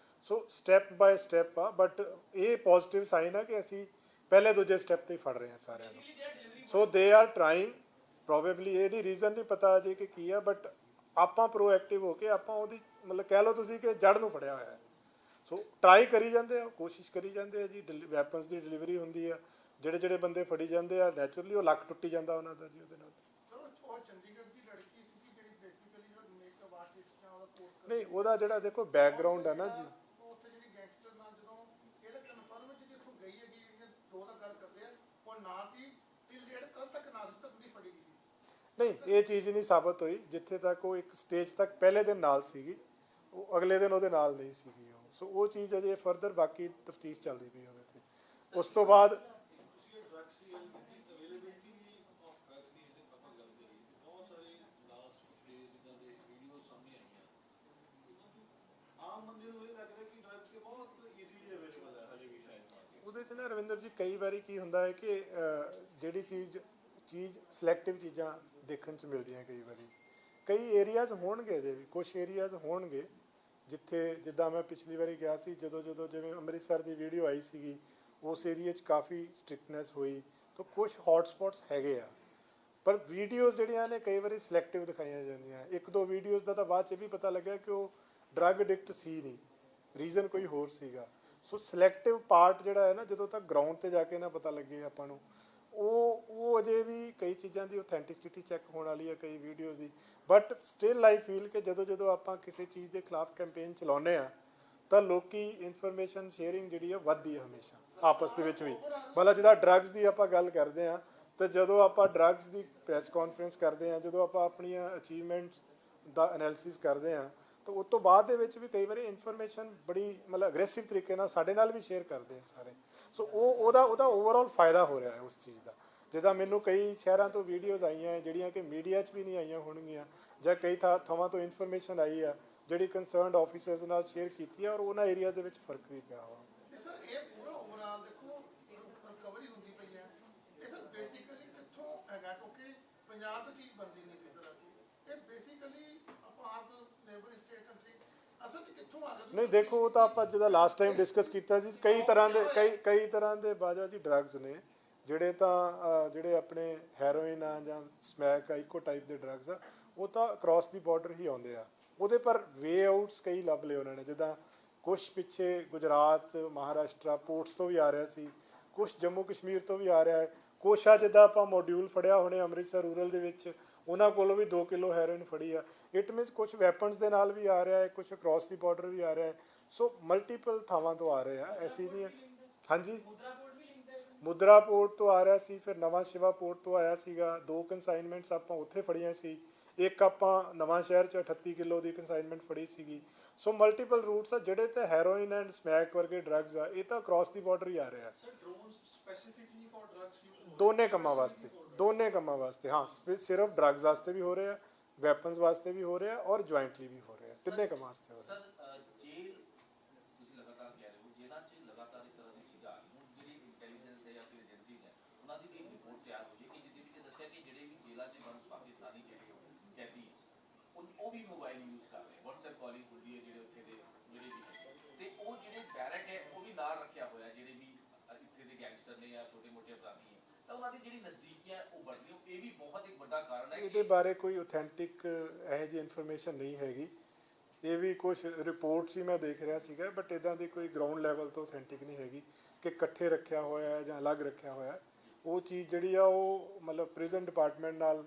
ਸੋ ਸਟੈਪ ਬਾਏ ਸਟੈਪ ਆ, ਬਟ ਇਹ ਪੋਜ਼ਿਟਿਵ ਸਾਈਨ ਆ ਕਿ ਅਸੀਂ ਪਹਿਲੇ ਦੂਜੇ ਸਟੈਪ ਤੇ ਹੀ ਫੜ ਰਹੇ ਹਾਂ ਸਾਰਿਆਂ ਨੂੰ। Basically, they are delivering. So they are trying, probably ਇਹ ਨਹੀਂ ਰੀਜ਼ਨ ਨਹੀਂ ਪਤਾ ਅਜੇ ਕਿ ਕੀ ਆ, ਬਟ ਆਪਾਂ ਪ੍ਰੋਐਕਟਿਵ ਹੋ ਕੇ ਆਪਾਂ ਉਹਦੀ ਮਤਲਬ ਕਹਿ ਲਓ ਤੁਸੀਂ ਕਿ ਜੜ ਨੂੰ ਫੜਿਆ ਹੋਇਆ ਹੈ। ਸੋ ਟਰਾਈ ਕਰੀ ਜਾਂਦੇ ਆ, ਕੋਸ਼ਿਸ਼ ਕਰੀ ਜਾਂਦੇ ਆ ਜੀ, ਵੈਪਨਸ ਦੀ ਡਿਲੀਵਰੀ ਹੁੰਦੀ ਆ। ਜਿਹੜੇ ਬੰਦੇ ਫੜੀ ਜਾਂਦੇ ਆ ਨੈਚੁਰਲੀ ਉਹ ਲੱਕ ਟੁੱਟੀ ਜਾਂਦਾ ਉਹਨਾਂ ਦਾ ਜੀ ਉਹਦੇ ਨਾਲ। ਸਰ ਉਹ ਚੰਡੀਗੜ੍ਹ ਦੀ ਲੜਕੀ ਸੀ ਜਿਹੜੀ ਬੇਸਿਕਲੀ ਮੇਕਅਪ ਆਰਟਿਸਟ ਜਾਂ ਉਹਦਾ ਕੋਰਸ ਨਹੀਂ, ਉਹਦਾ ਜਿਹੜਾ ਦੇਖੋ ਬੈਕਗ੍ਰਾਉਂਡ ਹੈ ਨਾ ਜੀ, ਉੱਥੇ ਜਿਹੜੀ ਗੈਂਗਸਟਰ ਨਾਲ ਜਦੋਂ ਇਹਦਾ ਕਨਫਰਮ ਹੈ ਕਿ ਇੱਥੋਂ ਗਈ ਹੈਗੀ, ਜਿਹੜੀਆਂ ਦੋ ਦਾ ਗੱਲ ਕਰਦੇ ਆ ਉਹ ਨਾਲ ਸੀ ਟਿਲ ਡੇਟ, ਕੱਲ ਤੱਕ ਨਾਲ ਸੀ, ਤੱਕ ਨਹੀਂ ਫੜੀ ਗਈ ਸੀ। ਨਹੀਂ ਇਹ ਚੀਜ਼ ਨਹੀਂ ਸਾਬਤ ਹੋਈ। ਜਿੱਥੇ ਤੱਕ ਉਹ ਇੱਕ ਸਟੇਜ ਤੱਕ ਪਹਿਲੇ ਦਿਨ ਨਾਲ ਸੀਗੀ, ਉਹ ਅਗਲੇ ਦਿਨ ਉਹਦੇ ਨਾਲ ਨਹੀਂ ਸੀਗੀ ਉਹ। ਸੋ ਉਹ ਚੀਜ਼ ਅਜੇ ਫਰਦਰ ਬਾਕੀ ਤਫਤੀਸ਼ ਚੱਲਦੀ ਪਈ ਉਹਦੇ ਤੇ। ਉਸ ਤੋਂ ਬਾਅਦ ਤੁਸੀਂ ਡਰੱਗਸ ਦੀ ਗੱਲ ਕੀਤੀ, ਅਵੇਲੇਬਿਲਿਟੀ ਆਫ ਡਰੱਗਸ ਦੀ ਜੇ ਆਪਾਂ ਗੱਲ ਕਰੀਏ ਬਹੁਤ ਸਾਰੇ ਲਾਸਟ ਕੁਝ ਡੇਜ਼ ਇਦਾਂ ਦੇ ਵੀਡੀਓ ਸਾਹਮਣੇ ਆਈਆਂ, ਆਮ ਬੰਦੇ ਨੂੰ ਇਹ ਲੱਗ ਰਿਹਾ ਕਿ ਡਰੱਗ ਤੇ ਬਹੁਤ ਈਜ਼ੀਲੀ ਅਵੇਲੇਬਲ ਹੈ ਹਜੇ ਵੀ ਸ਼ਾਇਦ ਮਾਰਕੀਟ। ਉਹਦੇ 'ਚ ਨਾ ਰਵਿੰਦਰ ਜੀ ਕਈ ਵਾਰੀ ਕੀ ਹੁੰਦਾ ਹੈ ਕਿ ਜਿਹੜੀ ਚੀਜ਼ ਸਿਲੈਕਟਿਵ ਚੀਜ਼ਾਂ ਦੇਖਣ 'ਚ ਮਿਲਦੀਆਂ ਕਈ ਵਾਰੀ। ਕਈ ਏਰੀਆਜ਼ ਹੋਣਗੇ ਅਜੇ ਵੀ, ਕੁਛ ਏਰੀਆਜ਼ ਹੋਣਗੇ ਜਿੱਥੇ ਜਿੱਦਾਂ ਮੈਂ ਪਿਛਲੀ ਵਾਰੀ ਗਿਆ ਸੀ, ਜਦੋਂ ਜਿਵੇਂ ਅੰਮ੍ਰਿਤਸਰ ਦੀ ਵੀਡੀਓ ਆਈ ਸੀਗੀ, ਉਸ ਏਰੀਏ 'ਚ ਕਾਫੀ ਸਟ੍ਰਿਕਟਨੈਸ ਹੋਈ। ਤਾਂ ਕੁਛ ਹੌਟ ਸਪੌਟਸ ਹੈਗੇ ਆ, ਪਰ ਵੀਡੀਓਜ਼ ਜਿਹੜੀਆਂ ਨੇ ਕਈ ਵਾਰੀ ਸਿਲੈਕਟਿਵ ਦਿਖਾਈਆਂ ਜਾਂਦੀਆਂ। ਇੱਕ ਦੋ ਵੀਡੀਓਜ਼ ਦਾ ਤਾਂ ਬਾਅਦ 'ਚ ਵੀ ਪਤਾ ਲੱਗਿਆ ਕਿ ਉਹ ਡਰੱਗ ਐਡਿਕਟ ਸੀ ਨਹੀਂ, ਰੀਜ਼ਨ ਕੋਈ ਹੋਰ ਸੀਗਾ। ਸੋ ਸਿਲੈਕਟਿਵ ਪਾਰਟ ਜਿਹੜਾ ਹੈ ਨਾ, ਜਦੋਂ ਤੱਕ ਗਰਾਊਂਡ 'ਤੇ ਜਾ ਕੇ ਨਾ ਪਤਾ ਲੱਗੇ ਆਪਾਂ ਨੂੰ, ਉਹ ਅਜੇ ਵੀ ਕਈ ਚੀਜ਼ਾਂ ਦੀ ਔਥੈਂਟਿਸਿਟੀ ਚੈੱਕ ਹੋਣ ਵਾਲੀ ਹੈ, ਕਈ videos the. But still I feel ਕਿ ਜਦੋਂ ਆਪਾਂ ਕਿਸੇ ਚੀਜ਼ ਦੇ ਖਿਲਾਫ ਕੈਂਪੇਨ ਚਲਾਉਂਦੇ ਆ ਤਾਂ ਲੋਕੀ ਇਨਫੋਰਮੇਸ਼ਨ ਸ਼ੇਅਰਿੰਗ ਜਿਹੜੀ ਆ ਵੱਧਦੀ ਹੈ ਹਮੇਸ਼ਾ ਆਪਸ ਦੇ ਵਿੱਚ ਵੀ। ਮਤਲਬ ਜਿੱਦਾਂ ਡਰੱਗਸ ਦੀ ਆਪਾਂ ਗੱਲ ਕਰਦੇ ਆ, ਤਾਂ ਜਦੋਂ ਆਪਾਂ ਡਰੱਗਸ ਦੀ ਪ੍ਰੈਸ ਕਾਨਫਰੰਸ ਕਰਦੇ ਆ, ਜਦੋਂ ਆਪਾਂ ਆਪਣੀਆਂ ਅਚੀਵਮੈਂਟਸ ਦਾ ਐਨਾਲਿਸਿਸ ਕਰਦੇ ਆ, ਤਾਂ ਉਸ ਤੋਂ ਬਾਅਦ ਦੇ ਵਿੱਚ ਵੀ ਕਈ ਵਾਰੀ ਇਨਫੋਰਮੇਸ਼ਨ ਬੜੀ ਮਤਲਬ ਅਗਰੈਸਿਵ ਤਰੀਕੇ ਨਾਲ ਸਾਡੇ ਨਾਲ ਵੀ ਸ਼ੇਅਰ ਕਰਦੇ ਆ ਸਾਰੇ। ਸੋ ਉਹਦਾ ਓਵਰਆਲ ਫਾਇਦਾ ਹੋ ਰਿਹਾ ਹੈ ਉਸ ਚੀਜ਼ ਦਾ। ਜਿੱਦਾਂ ਮੈਨੂੰ ਕਈ ਸ਼ਹਿਰਾਂ ਤੋਂ ਵੀਡੀਓਜ਼ ਆਈਆਂ ਜਿਹੜੀਆਂ ਕਿ ਮੀਡੀਆ 'ਚ ਵੀ ਨਹੀਂ ਆਈਆਂ ਹੋਣਗੀਆਂ, ਜਾਂ ਕਈ ਥਾਵਾਂ ਤੋਂ ਇਨਫੋਰਮੇਸ਼ਨ ਆਈ ਆ ਜਿਹੜੀ ਕੰਸਰਨਡ ਆਫਿਸਰਸ ਨਾਲ ਸ਼ੇਅਰ ਕੀਤੀ ਆ, ਔਰ ਉਹਨਾਂ ਏਰੀਆ ਦੇ ਵਿੱਚ ਫਰਕ ਵੀ ਪਿਆ ਵਾ। ਤੇ ਸਰ ਇਹ ਪੂਰਾ ਓਵਰਆਲ ਦੇਖੋ ਰਿਕਵਰੀ ਹੁੰਦੀ ਪਈ ਹੈ, ਇਹ ਸਰ ਬੇਸਿਕਲੀ ਕਿੱਥੋਂ ਹੈਗਾ? ਕਿਉਂਕਿ ਪੰਜਾਬ ਤੋਂ ਚੀਜ਼ ਬਣਦੀ ਨਹੀਂ ਪਈ ਸਰ। ਇਹ ਬੇਸਿਕਲੀ ਆਪਾਂ ਆਪ ਨੇਬਰ ਸਟੇਟ ਕੰਟਰੀ ਅਸਲ 'ਚ ਕਿੱਥੋਂ ਆ ਗਿਆ? ਨਹੀਂ ਦੇਖੋ, ਉਹ ਤਾਂ ਆਪਾਂ ਜਿਹਦਾ ਲਾਸਟ ਟਾਈਮ ਡਿਸਕਸ ਕੀਤਾ ਜੀ, ਕਈ ਤਰ੍ਹਾਂ ਦੇ ਬਾਜਾ ਜੀ ਡਰੱਗਸ ਨੇ ਜਿਹੜੇ ਆਪਣੇ ਹੈਰੋਇਨ ਆ ਜਾਂ ਸਮੈਕ ਆ, ਇੱਕੋ ਟਾਈਪ ਦੇ ਡਰੱਗਸ ਆ, ਉਹ ਤਾਂ ਅਕ੍ਰੋਸ ਦੀ ਬਾਰਡਰ ਹੀ ਆਉਂਦੇ ਆ। ਉਹਦੇ ਪਰ ਵੇ ਆਊਟਸ ਕਈ ਲੱਭ ਲਏ ਉਹਨਾਂ ਨੇ। ਜਿੱਦਾਂ ਕੁਛ ਪਿੱਛੇ ਗੁਜਰਾਤ, ਮਹਾਰਾਸ਼ਟਰਾ ਪੋਰਟਸ ਤੋਂ ਵੀ ਆ ਰਿਹਾ ਸੀ, ਕੁਛ ਜੰਮੂ ਕਸ਼ਮੀਰ ਤੋਂ ਵੀ ਆ ਰਿਹਾ ਹੈ, ਕੁਛ ਆ ਜਿੱਦਾਂ ਆਪਾਂ ਮੋਡਿਊਲ ਫੜਿਆ ਹੁਣੇ ਅੰਮ੍ਰਿਤਸਰ ਰੂਰਲ ਦੇ ਵਿੱਚ, ਉਹਨਾਂ ਕੋਲੋਂ ਵੀ 2 ਕਿਲੋ ਹੈਰੋਇਨ ਫੜੀ ਆ। ਇਟ ਮੀਨਸ ਕੁਛ ਵੈਪਨਸ ਦੇ ਨਾਲ ਵੀ ਆ ਰਿਹਾ ਹੈ, ਕੁਛ ਅਕ੍ਰੋਸ ਦੀ ਬਾਰਡਰ ਵੀ ਆ ਰਿਹਾ ਹੈ। ਸੋ ਮਲਟੀਪਲ ਥਾਵਾਂ ਤੋਂ ਆ ਰਹੇ ਆ, ਐਸੀ ਨਹੀਂ ਹੈ। ਹਾਂਜੀ, ਮੁਦਰਾ ਪੋਰਟ ਤੋਂ ਆ ਰਿਹਾ ਸੀ, ਫਿਰ ਨਵਾਂ ਸ਼ਿਵਾ ਪੋਰਟ ਤੋਂ ਆਇਆ ਸੀਗਾ। 2 ਕੰਸਾਈਨਮੈਂਟਸ ਆਪਾਂ ਉੱਥੇ ਫੜੀਆਂ ਸੀ। ਇੱਕ ਆਪਾਂ ਨਵਾਂ ਸ਼ਹਿਰ 'ਚ 38 ਕਿਲੋ ਦੀ ਕੰਸਾਈਨਮੈਂਟ ਫੜੀ ਸੀਗੀ। ਸੋ ਮਲਟੀਪਲ ਰੂਟਸ ਆ ਜਿਹੜੇ ਤੇ ਹੈਰੋਇਨ ਐਂਡ ਸਮੈਕ ਵਰਗੇ ਡਰੱਗਸ ਆ, ਇਹ ਤਾਂ ਕ੍ਰਾਸ ਦੀ ਬਾਰਡਰ ਹੀ ਆ ਰਿਹਾ। Sir drones specifically for drugs use ਦੋਨੇ ਕੰਮਾਂ ਵਾਸਤੇ ਹਾਂ, ਸਿਰਫ ਡਰੱਗਸ ਵਾਸਤੇ ਵੀ ਹੋ ਰਿਹਾ, ਵੈਪਨਸ ਵਾਸਤੇ ਵੀ ਹੋ ਰਿਹਾ ਔਰ ਜੁਆਇੰਟਲੀ ਵੀ ਹੋ ਰਿਹਾ, ਤਿੰਨੇ ਕੰਮਾਂ ਵਾਸਤੇ ਹੋ ਰਿਹਾ। ਸਰ ਜੇਲ੍ਹ ਤੁਸੀਂ ਲਗਾਤਾਰ ਕਹਿ ਰਹੇ ਹੋ, ਜੇਲ੍ਹਾਂ 'ਚ ਲਗਾਤਾਰ ਇਸ ਤਰ੍ਹਾਂ ਦੀ ਚੀਜ਼ਾਂ ਆ ਰਹੀਆਂ। ਹੁਣ ਜਿਹੜੀ ਇੰਟੈਲੀਜੈਂਸ ਹੈ ਜਾਂ ਫਿਰ ਏਜੰਸੀਜ਼ ਹੈ, ਉਹਨਾਂ ਦੀ ਵੀ ਰਿਪੋਰਟ ਤਿਆਰ ਹੋ ਜਾਏ ਕਿ ਜਿਹਦੇ ਵਿੱਚ ਦੱਸਿਆ ਕਿ ਜਿਹੜੇ ਵੀ ਜੇਲ੍ਹਾਂ 'ਚ ਬੰਦ ਪਾਕਿਸਤਾਨੀ ਜਿਹੜੇ ਕੈਦੀ ਉਹ ਵੀ ਮੋਬਾਈਲ ਯੂਜ਼ ਕਰ ਰਹੇ, WhatsApp ਕਾਲਿੰਗ ਹੁੰਦੀ ਹੈ ਜਿਹੜੇ ਉੱਥੇ ਦੇ ਜਿਹੜੇ ਵੀ ਹੈ, ਤੇ ਉਹ ਜਿਹੜੇ ਬੈਰਕ ਹੈ ਉਹ ਵੀ ਨਾਲ ਰੱਖਿਆ ਹੋਇਆ ਜਿਹੜੇ ਵੀ ਇੱਥੇ ਦੇ ਗੈਂਗਸਟਰ ਨੇ ਜਾਂ ਛੋਟੇ ਮੋਟੇ ਅਪਰਾਧੀ ਹੈ, ਤਾਂ ਉਹਨਾਂ ਦੀ ਜਿਹੜੀ ਨਜ਼ਦੀਕੀਆਂ ਉਹ बढ़ रही है। ਇਹ ਵੀ ਬਹੁਤ ਇੱਕ ਵੱਡਾ ਕਾਰਨ ਹੈ। ਇਹਦੇ ਬਾਰੇ ਕੋਈ ਆਥੈਂਟਿਕ ਇਹੋ ਜਿਹੀ ਇਨਫੋਰਮੇਸ਼ਨ ਨਹੀਂ ਹੈਗੀ, ਇਹ ਵੀ ਕੁਝ ਰਿਪੋਰਟਸ ਹੀ ਮੈਂ ਦੇਖ ਰਿਹਾ ਸੀਗਾ, ਬਟ ਇੱਦਾਂ ਦੀ ਕੋਈ ਗਰਾਊਂਡ ਲੈਵਲ ਤੋਂ ਆਥੈਂਟਿਕ ਨਹੀਂ ਹੈਗੀ ਕਿ ਇਕੱਠੇ ਰੱਖਿਆ ਹੋਇਆ ਹੈ ਜਾਂ ਅਲੱਗ ਰੱਖਿਆ ਹੋਇਆ। ਉਹ ਚੀਜ਼ ਜਿਹੜੀ ਆ ਉਹ ਮਤਲਬ ਪ੍ਰਿਜ਼ਨ ਡਿਪਾਰਟਮੈਂਟ ਨਾਲ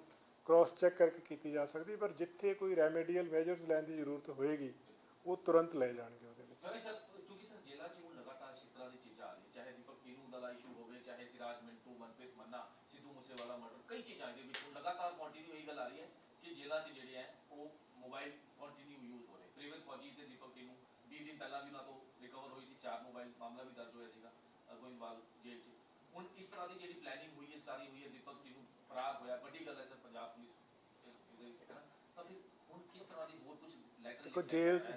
ਕ੍ਰਾਸ ਚੈੱਕ ਕਰਕੇ ਕੀਤੀ ਜਾ ਸਕਦੀ, ਪਰ ਜਿੱਥੇ ਕੋਈ ਰੈਮੀਡੀਅਲ ਮੈਜਰਸ ਲੈਣ ਦੀ ਜ਼ਰੂਰਤ ਹੋਏਗੀ ਉਹ ਤੁਰੰਤ ਲੈ ਜਾਣਗੇ ਉਹਦੇ ਵਿੱਚ। ਕਿਉਂਕਿ ਸਰ ਜੇਲ੍ਹਾਂ 'ਚ ਹੁਣ ਲਗਾਤਾਰ ਇਸ ਤਰ੍ਹਾਂ ਦੀ ਚੀਜ਼ਾਂ ਆ ਰਹੀਆਂ, ਚਾਹੇ ਦੀਪਕ ਕੀਨੂ ਦਾ ਇਸ਼ੂ ਹੋਵੇ, ਚਾਹੇ ਸਿਰਾਜ ਮਿੰਟੂ, ਮਨਪ੍ਰੀਤ ਮੰਨਾ, ਸਿੱਧੂ ਮੂਸੇਵਾਲਾ ਮਰਡਰ, ਕਈ ਚੀਜ਼ਾਂ ਦੇ ਵਿੱਚ ਹੁਣ ਲਗਾਤਾਰ ਕੰਟੀਨਿਊ ਇਹੀ ਗੱਲ ਆ ਰਹੀ ਹੈ ਕਿ ਜੇਲ੍ਹਾਂ 'ਚ ਜਿਹੜੇ ਹੈ ਉਹ ਮੋਬਾਈਲ ਕੰਟੀਨਿਊ ਯੂਜ਼ ਹੋ ਰਹੇ। ਪ੍ਰੀਵਿਅਸ ਫੌਜੀ ਤੇ ਦੀਪਕ ਕੀਨੂ 20 ਦਿਨ ਪਹਿਲਾਂ ਵੀ ਉਹਨਾਂ ਤੋਂ ਰਿਕਵਰ ਹੋਈ ਸੀ 4 ਮੋਬਾਈਲ, ਮਾਮਲਾ ਵੀ ਦਰਜ ਹੋਇਆ ਸੀਗਾ ਗੋਇੰਦਵਾਲ ਜੇਲ੍ਹ 'ਚ। ਹੁਣ ਇਸ ਤਰ੍ਹਾਂ ਦੀ ਜਿਹੜੀ ਪਲੈਨਿੰਗ ਹੋਈ ਹੈ ਸਾਰੀ ਹੋਈ ਹੈ, ਦੀਪਕ ਕੀਨੂ ਫਰਾਰ ਹੋਇਆ, ਵੱਡੀ ਗੱਲ ਹੈ ਸਰ ਪੰਜਾਬ ਪੁਲਿਸ ਤਾਂ ਫਿਰ ਹੁਣ ਕਿਸ ਤਰ੍ਹਾਂ ਦੀ ਹੋਰ ਕੁਝ ਲੈਟਰ? ਦੇਖੋ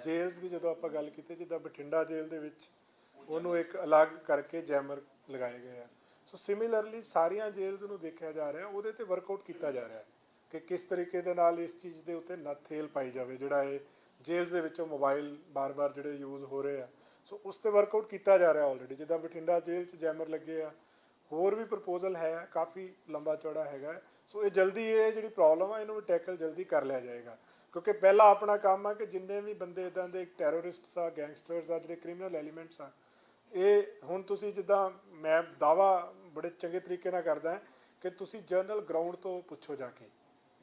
ਜੇਲ੍ਸ ਦੀ ਜਦੋਂ ਆਪਾਂ ਗੱਲ ਕੀਤੀ, ਜਿੱਦਾਂ ਬਠਿੰਡਾ ਜੇਲ੍ਹ ਦੇ ਵਿੱਚ ਉਹਨੂੰ ਇੱਕ ਅਲੱਗ ਕਰਕੇ ਜੈਮਰ ਲਗਾਏ ਗਏ ਆ। ਸੋ ਸਿਮਿਲਰਲੀ ਸਾਰੀਆਂ ਜੇਲ੍ਸ ਨੂੰ ਦੇਖਿਆ ਜਾ ਰਿਹਾ, ਉਹਦੇ ਤੇ ਵਰਕਆਊਟ ਕੀਤਾ ਜਾ ਰਿਹਾ ਕਿ ਕਿਸ ਤਰੀਕੇ ਦੇ ਨਾਲ ਇਸ ਚੀਜ਼ ਦੇ ਉੱਤੇ ਨੱਥੇਲ ਪਾਈ ਜਾਵੇ, ਜਿਹੜਾ ਇਹ ਜੇਲ੍ਸ ਦੇ ਵਿੱਚੋਂ ਮੋਬਾਈਲ ਬਾਰ-ਬਾਰ ਜਿਹੜੇ ਯੂਜ਼ ਹੋ ਰਹੇ ਆ। ਸੋ ਉਸ 'ਤੇ ਵਰਕਆਊਟ ਕੀਤਾ ਜਾ ਰਿਹਾ ਆਲਰੇਡੀ, ਜਿੱਦਾਂ ਬਠਿੰਡਾ ਜੇਲ੍ਹ 'ਚ ਜੈਮਰ ਲੱਗੇ ਆ, ਹੋਰ ਵੀ ਪ੍ਰਪੋਜ਼ਲ ਹੈ, ਕਾਫੀ ਲੰਬਾ ਚੌੜਾ ਹੈਗਾ। ਸੋ ਇਹ ਜਲਦੀ ਇਹ ਜਿਹੜੀ ਪ੍ਰੋਬਲਮ ਆ ਇਹਨੂੰ ਵੀ ਟੈਕਲ ਜਲਦੀ ਕਰ ਲਿਆ ਜਾਏਗਾ, ਕਿਉਂਕਿ ਪਹਿਲਾ ਆਪਣਾ ਕੰਮ ਆ ਕਿ ਜਿੰਨੇ ਵੀ ਬੰਦੇ ਇੱਦਾਂ ਦੇ ਟੈਰਰਿਸਟਸ ਆ, ਗੈਂਗਸਟਰਸ ਆ, ਜਿਹੜੇ ਕ੍ਰਿਮੀਨਲ ਐਲੀਮੈਂਟਸ ਆ, ਇਹ ਹੁਣ ਤੁਸੀਂ ਜਿੱਦਾਂ ਮੈਂ ਦਾਅਵਾ ਬੜੇ ਚੰਗੇ ਤਰੀਕੇ ਨਾਲ ਕਰਦਾ ਕਿ ਤੁਸੀਂ ਜਨਰਲ ਗਰਾਊਂਡ ਤੋਂ ਪੁੱਛੋ ਜਾ ਕੇ।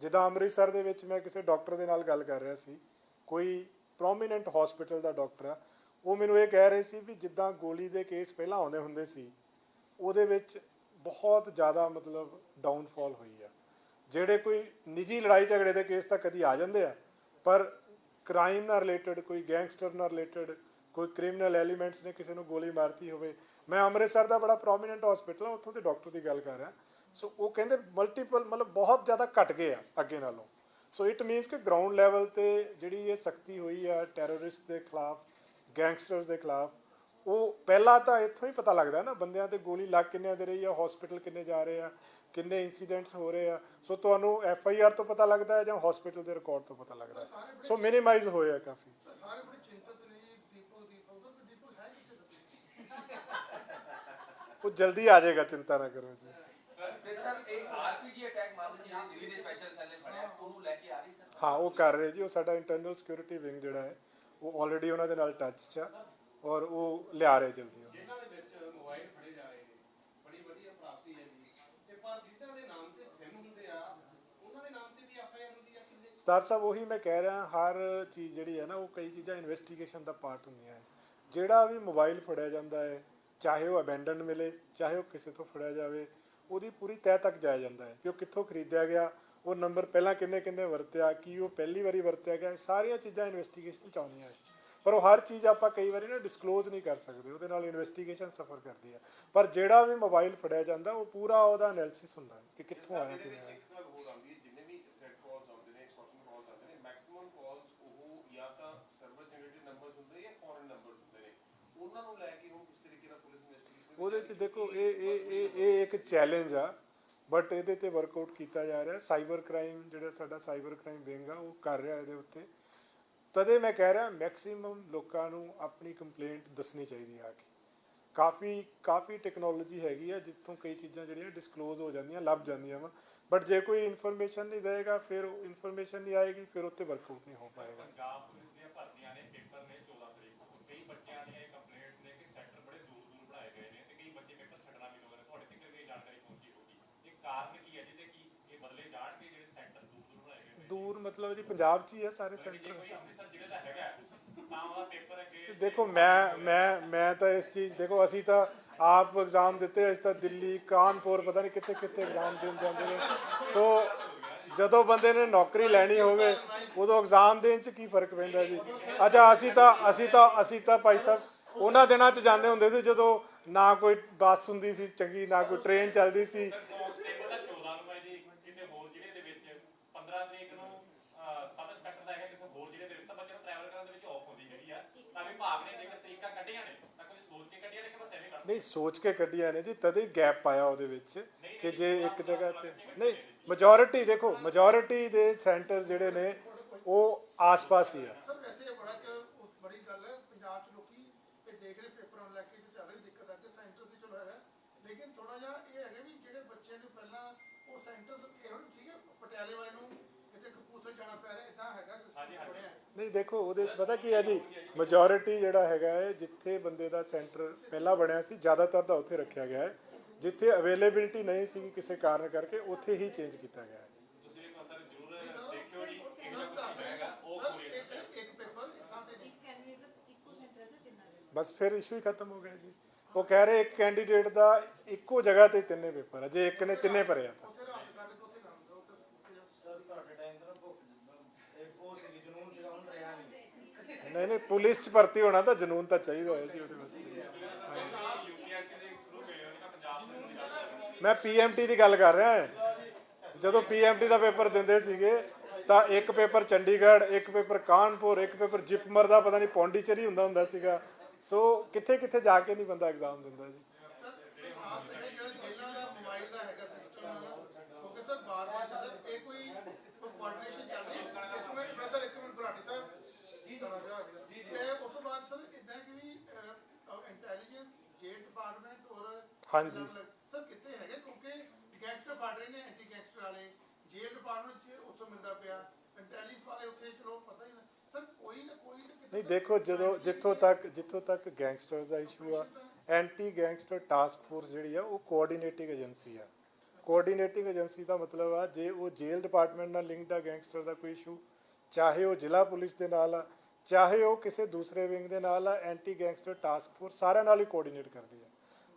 ਜਿੱਦਾਂ ਅੰਮ੍ਰਿਤਸਰ ਦੇ ਵਿੱਚ ਮੈਂ ਕਿਸੇ ਡਾਕਟਰ ਦੇ ਨਾਲ ਗੱਲ ਕਰ ਰਿਹਾ ਸੀ, ਕੋਈ ਪ੍ਰੋਮੀਨੈਂਟ ਹਸਪੀਟਲ ਦਾ ਡਾਕਟਰ ਆ, ਉਹ ਮੈਨੂੰ ਇਹ ਕਹਿ ਰਹੇ ਸੀ ਵੀ ਜਿੱਦਾਂ ਗੋਲੀ ਦੇ ਕੇਸ ਪਹਿਲਾਂ ਆਉਂਦੇ ਹੁੰਦੇ ਸੀ, ਉਹਦੇ ਵਿੱਚ ਬਹੁਤ ਜ਼ਿਆਦਾ ਮਤਲਬ ਡਾਊਨਫਾਲ ਹੋਈ ਆ। ਜਿਹੜੇ ਕੋਈ ਨਿੱਜੀ ਲੜਾਈ ਝਗੜੇ ਦੇ ਕੇਸ ਤਾਂ ਕਦੀ ਆ ਜਾਂਦੇ ਆ, ਪਰ ਕ੍ਰਾਈਮ ਨਾਲ ਰਿਲੇਟਡ, ਕੋਈ ਗੈਂਗਸਟਰ ਨਾਲ ਰਿਲੇਟਡ, ਕੋਈ ਕ੍ਰਿਮੀਨਲ ਐਲੀਮੈਂਟਸ ਨੇ ਕਿਸੇ ਨੂੰ ਗੋਲੀ ਮਾਰਤੀ ਹੋਵੇ। ਮੈਂ ਅੰਮ੍ਰਿਤਸਰ ਦਾ ਬੜਾ ਪ੍ਰੋਮੀਨੈਂਟ ਹਸਪੀਟਲ ਆ, ਉੱਥੋਂ ਦੇ ਡਾਕਟਰ ਦੀ ਗੱਲ ਕਰ ਰਿਹਾ। ਸੋ ਉਹ ਕਹਿੰਦੇ ਮਲਟੀਪਲ ਮਤਲਬ ਬਹੁਤ ਜ਼ਿਆਦਾ ਘਟ ਗਏ ਆ ਅੱਗੇ ਨਾਲੋਂ। ਸੋ ਇਟ ਮੀਨਸ ਕਿ ਗਰਾਊਂਡ ਲੈਵਲ 'ਤੇ ਜਿਹੜੀ ਇਹ ਸਖਤੀ ਹੋਈ ਆ ਟੈਰਰਿਸਟ ਦੇ ਖਿਲਾਫ, ਗੈਂਗਸਟਰਸ ਦੇ ਖਿਲਾਫ, ਉਹ ਪਹਿਲਾਂ ਤਾਂ ਇੱਥੋਂ ਹੀ ਪਤਾ ਲੱਗਦਾ ਨਾ, ਬੰਦਿਆਂ 'ਤੇ ਗੋਲੀ ਲੱਗ ਕਿੰਨਿਆਂ ਦੇ ਰਹੀ ਆ, ਹਸਪੀਟਲ ਕਿੰਨੇ ਜਾ ਰਹੇ ਆ, ਕਿੰਨੇ ਇੰਸੀਡੈਂਟਸ ਹੋ ਰਹੇ ਆ। ਸੋ ਤੁਹਾਨੂੰ FIR ਤੋਂ ਪਤਾ ਲੱਗਦਾ ਹੈ ਜਾਂ ਹਸਪੀਟਲ ਦੇ ਰਿਕਾਰਡ ਤੋਂ ਪਤਾ ਲੱਗਦਾ ਹੈ। ਸੋ ਮਿਨੀਮਾਈਜ਼ ਹੋਏ ਆ ਕਾਫੀ। ਸਾਰੇ ਬੜੇ ਚਿੰਤਤ ਨੇ ਦੀਪਕ ਹੈ ਕਿੱਥੇ? ਉਹ ਜਲਦੀ ਆ ਜਾਏਗਾ, ਚਿੰਤਾ ਨਾ ਕਰੋ ਜੀ। ਸਰ ਇੱਕ RPG ਅਟੈਕ ਮਾਮਲੇ ਜਿਹੜੇ ਦਿੱਲੀ ਦੇ ਸਪੈਸ਼ਲ ਸੈੱਲ ਨੇ ਫੜਿਆ, ਉਹਨੂੰ ਲੈ ਕੇ ਆ ਰਹੀ ਸਰ? ਹਾਂ, ਉਹ ਕਰ ਰਹੇ ਜੀ। ਉਹ ਸਾਡਾ ਇੰਟਰਨਲ ਸਿਕਿਉਰਿਟੀ ਵਿੰਗ ਜਿਹੜਾ ਹੈ ਉਹ ਆਲਰੇਡੀ ਉਹਨਾਂ ਦੇ ਨਾਲ ਟੱਚ 'ਚ ਆ ਔਰ ਉਹ ਲਿਆ ਰਹੇ ਜਲਦੀ। ਜਿਨ੍ਹਾਂ ਦੇ ਵਿੱਚ ਮੋਬਾਈਲ ਫੜੇ ਜਾ ਰਹੇ ਨੇ, ਬੜੀ ਵਧੀਆ ਪ੍ਰਾਪਤੀ ਹੈ ਜੀ, ਤੇ ਪਰ ਜਿਨ੍ਹਾਂ ਦੇ ਨਾਮ ਤੇ ਸਿਮ ਹੁੰਦੇ ਆ ਉਹਨਾਂ ਦੇ ਨਾਮ ਤੇ ਵੀ FIR ਹੁੰਦੀ ਆ ਕਿੰਨੇ? ਸਤਾਰ ਸਾਹਿਬ, ਉਹੀ ਮੈਂ ਕਹਿ ਰਿਹਾ, ਹਰ ਚੀਜ਼ ਜਿਹੜੀ ਹੈ ਨਾ, ਉਹ ਕਈ ਚੀਜ਼ਾਂ ਇਨਵੈਸਟੀਗੇਸ਼ਨ ਦਾ ਪਾਰਟ ਹੁੰਦੀਆਂ ਹੈ। ਜਿਹੜਾ ਵੀ ਮੋਬਾਈਲ ਫੜਿਆ ਜਾਂਦਾ ਹੈ, ਚਾਹੇ ਉਹ ਅਬੈਂਡਨ ਮਿਲੇ, ਚਾਹੇ ਉਹ ਕਿਸੇ ਤੋਂ ਫੜਿਆ ਜਾਵੇ, ਉਹਦੀ ਪੂਰੀ ਤਹਿ ਤੱਕ ਜਾਇਆ ਜਾਂਦਾ ਹੈ ਕਿ ਉਹ ਕਿੱਥੋਂ ਖਰੀਦਿਆ ਗਿਆ, ਉਹ ਨੰਬਰ ਪਹਿਲਾਂ ਕਿੰਨੇ ਵਰਤਿਆ, ਕੀ ਉਹ ਪਹਿਲੀ ਵਾਰੀ ਵਰਤਿਆ ਗਿਆ। ਸਾਰੀਆਂ ਚੀਜ਼ਾਂ ਇਨਵੈਸਟੀਗੇਸ਼ਨ 'ਚ ਆਉਂਦੀਆਂ ਹੈ, ਪਰ ਉਹ ਹਰ ਚੀਜ਼ ਆਪਾਂ ਕਈ ਵਾਰੀ ਨਾ ਡਿਸਕਲੋਜ਼ ਨਹੀਂ ਕਰ ਸਕਦੇ, ਉਹਦੇ ਨਾਲ ਇਨਵੈਸਟੀਗੇਸ਼ਨ ਸਫਰ ਕਰਦੀ ਹੈ। ਪਰ ਜਿਹੜਾ ਵੀ ਮੋਬਾਈਲ ਫੜਿਆ ਜਾਂਦਾ ਉਹ ਪੂਰਾ ਉਹਦਾ ਐਨਾਲਿਸਿਸ ਹੁੰਦਾ ਹੈ ਕਿ ਕਿੱਥੋਂ ਆਇਆ, ਕਿਵੇਂ ਆਇਆ। ਜਿੰਨੇ ਵੀ ਥ੍ਰੈਟ ਕਾਲਸ ਆਉਂਦੇ ਨੇ, ਐਕਸਟੋਰਸ਼ਨ ਕਾਲਸ ਆਉਂਦੇ ਨੇ, ਮੈਕਸਿਮਮ ਕਾਲਸ ਉਹ ਜਾਂ ਤਾਂ ਸਰਵਰ ਜਨਰੇਟਡ ਨੰਬਰਸ ਹੁੰਦੇ ਜਾਂ ਫੋਰਨ ਨੰਬਰਸ ਹੁੰਦੇ ਨੇ, ਉਹਨਾਂ ਨੂੰ ਲੈ ਕੇ ਉਹ ਕਿਸ ਤਰੀਕੇ ਨਾਲ ਪੁਲਿਸ ਇਨਵੈਸਟੀਗੇਸ਼ਨ? ਉਹਦੇ 'ਚ ਦੇਖੋ ਇਹ ਇੱਕ ਚੈਲੰਜ ਆ, ਬਟ ਇਹਦੇ 'ਤੇ ਵਰਕਆਊਟ ਕੀਤਾ ਜਾ ਰਿਹਾ। ਸਾਈਬਰ ਕ੍ਰਾਈਮ ਜਿਹੜਾ ਸਾਡਾ ਸਾਈਬਰ ਕ੍ਰਾਈਮ ਵਿੰਗ ਆ ਉਹ ਕਰ ਰਿਹਾ ਇਹਦੇ ਉੱਤੇ। ਤਦੇ ਮੈਂ ਕਹਿ ਰਿਹਾ ਮੈਕਸੀਮਮ ਲੋਕਾਂ ਨੂੰ ਆਪਣੀ ਕੰਪਲੇਂਟ ਦੱਸਣੀ ਚਾਹੀਦੀ ਆ ਕੇ। ਕਾਫੀ ਟੈਕਨੋਲੋਜੀ ਹੈਗੀ ਆ ਜਿੱਥੋਂ ਕਈ ਚੀਜ਼ਾਂ ਜਿਹੜੀਆਂ ਡਿਸਕਲੋਜ਼ ਹੋ ਜਾਂਦੀਆਂ, ਲੱਭ ਜਾਂਦੀਆਂ ਵਾ, ਬਟ ਜੇ ਕੋਈ ਇਨਫੋਰਮੇਸ਼ਨ ਨਹੀਂ ਦੇਵੇਗਾ, ਫਿਰ ਇਨਫੋਰਮੇਸ਼ਨ ਨਹੀਂ ਆਏਗੀ, ਫਿਰ ਉੱਤੇ ਵਰਕਆਊਟ ਨਹੀਂ ਹੋ ਪਾਏਗਾ। ਪੰਜਾਬ ਪੁਲਿਸ ਦੀਆਂ ਭਰਤੀਆਂ ਨੇ, ਪੇਪਰ ਨੇ 14 ਤਰੀਕ ਨੂੰ, ਕਈ ਬੱਚਿਆਂ ਦੀਆਂ ਇਹ ਕੰਪਲੇਂਟਸ ਨੇ ਕਿ ਸੈਂਟਰ ਬੜੇ ਦੂਰ ਬਣਾਏ ਗਏ ਨੇ ਤੇ ਕਈ ਬੱਚੇ ਪੇਪਰ ਛੱਡਣਾ ਵੀ ਚਾਹੁੰਦੇ ਨੇ। ਤੁਹਾਡੇ ਤੱਕ ਇਹ ਜਾਣਕਾਰੀ ਪਹੁੰਚੀ ਹੋਊਗੀ, ਇਹ ਕਾਰਨ ਕੀ ਹੈ ਜਿਹਦੇ ਕਿ ਇਹ ਬਦਲੇ ਜਾਣਗੇ ਜਿਹੜੇ ਸੈਂਟਰ ਦੂਰ ਬਣਾਏ ਗਏ ਨੇ? ਦੂਰ ਮਤਲਬ ਜੀ ਪੰਜਾਬ 'ਚ ਹੀ ਆ ਸਾਰੇ ਸੈਂਟਰ। ਕੋਈ ਅੰਮ੍ਰਿਤਸਰ ਜ਼ਿਲ੍ਹੇ ਦਾ ਹੈਗਾ ਤਾਂ ਉਹਦਾ ਪੇਪਰ ਅੱਗੇ ਦੇਖੋ ਮੈਂ ਤਾਂ ਇਸ ਚੀਜ਼, ਦੇਖੋ ਅਸੀਂ ਤਾਂ ਆਪ ਐਗਜ਼ਾਮ ਦਿੱਤੇ, ਅਸੀਂ ਤਾਂ ਦਿੱਲੀ, ਕਾਨਪੁਰ, ਪਤਾ ਨਹੀਂ ਕਿੱਥੇ ਐਗਜ਼ਾਮ ਦੇਣ ਜਾਂਦੇ ਨੇ। ਸੋ ਜਦੋਂ ਬੰਦੇ ਨੇ ਨੌਕਰੀ ਲੈਣੀ ਹੋਵੇ ਉਦੋਂ ਐਗਜ਼ਾਮ ਦੇਣ 'ਚ ਕੀ ਫਰਕ ਪੈਂਦਾ ਜੀ। ਅੱਛਾ ਅਸੀਂ ਤਾਂ ਭਾਈ ਸਾਹਿਬ ਉਹਨਾਂ ਦਿਨਾਂ 'ਚ ਜਾਂਦੇ ਹੁੰਦੇ ਸੀ ਜਦੋਂ ਨਾ ਕੋਈ ਬੱਸ ਹੁੰਦੀ ਸੀ ਚੰਗੀ, ਨਾ ਕੋਈ ਟ੍ਰੇਨ ਚੱਲਦੀ ਸੀ। ਕਾਂਸਟੇਬਲ ਦਾ 14 ਨੂੰ ਹੈ ਜੀ, ਕਿਤੇ ਹੋਰ ਜ਼ਿਲ੍ਹੇ ਦੇ ਵਿੱਚ 15 ਤਰੀਕ ਨੂੰ ਸਬ ਇੰਸਪੈਕਟਰ ਦਾ ਹੈਗਾ ਕਿਸੇ ਹੋਰ ਜ਼ਿਲ੍ਹੇ ਦੇ ਵਿੱਚ, ਤਾਂ ਬੱਚੇ ਨੂੰ ਟਰੈਵਲ ਕਰਨ ਦੇ ਵਿੱਚ ਔਖ ਹੁੰਦੀ ਹੈਗੀ ਆ। ਤਾਂ ਵਿਭਾਗ ਨੇ ਜੇਕਰ ਤਰੀਕਾਂ ਕੱਢੀਆਂ ਨੇ ਤਾਂ ਕੋਈ ਸੋਚ ਕੇ ਕੱਢੀਆਂ ਨੇ ਕਿ ਬਸ ਐਵੇਂ ਕਰ ਨਹੀਂ, ਸੋਚ ਕੇ ਕੱਢੀਆਂ ਨੇ ਜੀ, ਤਦੇ ਗੈਪ ਪਾਇਆ ਉਹਦੇ ਵਿੱਚ ਕਿ ਜੇ ਇੱਕ ਜਗ੍ਹਾ ਤੇ ਨਹੀਂ ਮੈਜੋਰਿਟੀ, ਦੇਖੋ ਮੈਜੋਰਿਟੀ ਦੇ ਸੈਂਟਰ ਜਿਹੜੇ ਨੇ ਉਹ ਆਸ-ਪਾਸ ਹੀ ਆ। ਸਰ ਵੈਸੇ ਇਹ ਬੜਾ ਕਿ ਬੜੀ ਗੱਲ ਹੈ, ਪੰਜਾਬ 'ਚ ਲੋਕੀ ਇਹ ਦੇਖ ਰਹੇ ਪੇਪਰਾਂ ਨੂੰ ਲੈ ਕੇ ਤੇ ਚੱਲ ਰਹੀ ਦਿੱਕਤ ਆ ਕਿ ਸੈਂਟਰ ਸੀ ਚਲੋ ਹੈਗਾ, ਲੇਕਿਨ ਥੋੜਾ ਜਿਹਾ ਇਹ ਹੈਗਾ ਵੀ ਜਿਹੜੇ ਬੱਚੇ ਨੂੰ ਪਹਿਲਾਂ ਉਹ ਸੈਂਟਰ ਇਹ ਹੁਣ ਠੀਕ ਹੈ ਪਟਿਆਲੇ ਵਾਲੇ ਨੂੰ ਕਿਤੇ ਕਪੂਰਥਲੇ ਜਾਣਾ ਪੈ ਰਿਹਾ, ਇਦਾਂ ਹੈਗਾ ਸਿਸਟਮ ਬਣਿਆ। ਨਹੀਂ ਦੇਖੋ ਉਹਦੇ 'ਚ ਪਤਾ ਕੀ ਹੈ ਜੀ, ਮੈਜੋਰਿਟੀ ਜਿਹੜਾ ਹੈਗਾ ਹੈ ਜਿੱਥੇ ਬੰਦੇ ਦਾ ਸੈਂਟਰ ਪਹਿਲਾਂ ਬਣਿਆ ਸੀ ਜ਼ਿਆਦਾਤਰ ਤਾਂ ਉੱਥੇ ਰੱਖਿਆ ਗਿਆ ਹੈ, ਜਿੱਥੇ ਅਵੇਲੇਬਿਲਟੀ ਨਹੀਂ ਸੀ ਕਿਸੇ ਕਾਰਨ ਕਰਕੇ ਉੱਥੇ ਹੀ ਚੇਂਜ ਕੀਤਾ ਗਿਆ ਹੈ। ਤੁਸੀਂ ਇੱਕ ਵਾਰ ਜ਼ਰੂਰ ਦੇਖਿਓ ਜੀ ਇਹ ਸਰ ਕੁਝ ਦੱਸ ਹੈਗਾ ਉਹ ਸਰ ਕੋਰੀਅਰ ਇੱਕ ਪੇਪਰ ਇੱਕਾਂ ਤੇ ਨਹੀਂ। ਬਸ ਫਿਰ ਇਸ਼ੂ ਹੀ ਖਤਮ ਹੋ ਗਿਆ ਜੀ। ਉਹ ਕਹਿ ਰਹੇ ਇੱਕ ਕੈਂਡੀਡੇਟ ਦਾ ਇੱਕੋ ਜਗ੍ਹਾ ਤੇ ਤਿੰਨੇ ਪੇਪਰ ਆ, ਜੇ ਇੱਕ ਨੇ ਤਿੰਨੇ ਭਰਿਆ ਤਾਂ ਉੱਥੇ ਰਾਤ ਕੱਢ ਕੇ ਉੱਥੇ ਕੰਮ ਕਰੋ ਉੱਥੇ ਸਰ ਤੁਹਾਡੇ ਟਾਈਮ ਤੇ ਨਾ ਇੱਕ ਉਹ ਸੀ ਜਨੂਨ ਸੀਗਾ, ਹੁਣ ਰਿਹਾ ਨਹੀਂ। ਨਹੀਂ ਪੁਲਿਸ 'ਚ ਭਰਤੀ ਹੋਣਾ ਤਾਂ ਜਨੂਨ ਤਾਂ ਚਾਹੀਦਾ ਹੈ ਜੀ ਉਹਦੇ ਵਾਸਤੇ। ਯੂਪੀਐਸਸੀ ਦੇ ਥਰੂ ਗਏ ਹੋ ਨਾ ਪੰਜਾਬ ਦੇ ਤੁਸੀਂ ਗੱਲ ਕਰ ਰਹੇ ਹੋ। ਮੈਂ ਪੀਐਮਟੀ ਦੀ ਗੱਲ ਕਰ ਰਿਹਾ ਹਾਂ। ਜਦੋਂ ਪੀਐਮਟੀ ਦਾ ਪੇਪਰ ਦਿੰਦੇ ਸੀਗੇ ਤਾਂ ਇੱਕ ਪੇਪਰ ਚੰਡੀਗੜ੍ਹ, ਇੱਕ ਪੇਪਰ ਕਾਨਪੁਰ, ਇੱਕ ਪੇਪਰ ਜਿਪਮਰ ਦਾ ਪਤਾ ਨਹੀਂ ਪੌਂਡੀਚੇਰੀ ਹੁੰਦਾ ਸੀਗਾ। ਸੋ ਕਿੱਥੇ ਕਿੱਥੇ ਜਾ ਕੇ ਨਹੀਂ ਬੰਦਾ ਐਗਜ਼ਾਮ ਦਿੰਦਾ ਜੀ। ਸਰ ਖਾਸ ਕਰਕੇ ਜਿਹੜਾ ਜੇਲ੍ਹਾਂ ਦਾ ਮੋਬਾਈਲ ਦਾ ਹੈਗਾ ਸਿਸਟਮ, ਕਿਉਂਕਿ ਸਰ ਬਾਰ-ਬਾਰ ਇਹ ਕੋਈ ਕੋਆਰਡੀਨੇਸ਼ਨ ਚੱਲ ਰਹੀ ਹੈ। ਇੱਕ ਮਿੰਟ ਬ੍ਰਦਰ, ਇੱਕ ਮਿੰਟ ਬੁਲਾਟੀ ਸਾਹਿਬ ਜੀ ਤੇ ਉਸ ਤੋਂ ਬਾਅਦ ਸਰ ਇਦਾਂ ਕਿ ਵੀ ਇੰਟੈਲੀਜੈਂਸ ਜੇਲ ਡਿਪਾਰਟਮੈਂਟ ਔਰ ਹਾਂਜੀ ਸਰ ਕਿੱਥੇ ਹੈਗੇ, ਕਿਉਂਕਿ ਗੈਂਗਸਟਰ ਫੜ ਰਹੇ ਨੇ, ਐਂਟੀ ਗੈਂਗਸਟਰ ਵਾਲੇ ਜੇਲ ਡਿਪਾਰਟਮੈਂਟ ਉੱਥੋਂ ਮਿਲਦਾ ਪਿਆ, ਇੰਟੈਲੀਜੈਂਸ ਵਾਲੇ ਉੱਥੇ ਚਲੋ ਪਤਾ ਹੀ ਨਾ ਸਰ ਕੋਈ ਨਾ ਕੋਈ ਨਹੀਂ ਦੇਖੋ ਜਦੋਂ ਜਿੱਥੋਂ ਤੱਕ ਗੈਂਗਸਟਰਸ ਦਾ ਇਸ਼ੂ ਆ, ਐਂਟੀ ਗੈਂਗਸਟਰ ਟਾਸਕ ਫੋਰਸ ਜਿਹੜੀ ਆ ਉਹ ਕੋਆਰਡੀਨੇਟਿੰਗ ਏਜੰਸੀ ਆ। ਕੋਆਰਡੀਨੇਟਿੰਗ ਏਜੰਸੀ ਦਾ ਮਤਲਬ ਆ ਜੇ ਉਹ ਜੇਲ੍ਹ ਡਿਪਾਰਟਮੈਂਟ ਨਾਲ ਲਿੰਕਡ ਆ ਗੈਂਗਸਟਰ ਦਾ ਕੋਈ ਇਸ਼ੂ, ਚਾਹੇ ਉਹ ਜ਼ਿਲ੍ਹਾ ਪੁਲਿਸ ਦੇ ਨਾਲ ਆ, ਚਾਹੇ ਉਹ ਕਿਸੇ ਦੂਸਰੇ ਵਿੰਗ ਦੇ ਨਾਲ ਆ, ਐਂਟੀ ਗੈਂਗਸਟਰ ਟਾਸਕ ਫੋਰਸ ਸਾਰਿਆਂ ਨਾਲ ਹੀ ਕੋਆਰਡੀਨੇਟ ਕਰਦੀ ਆ।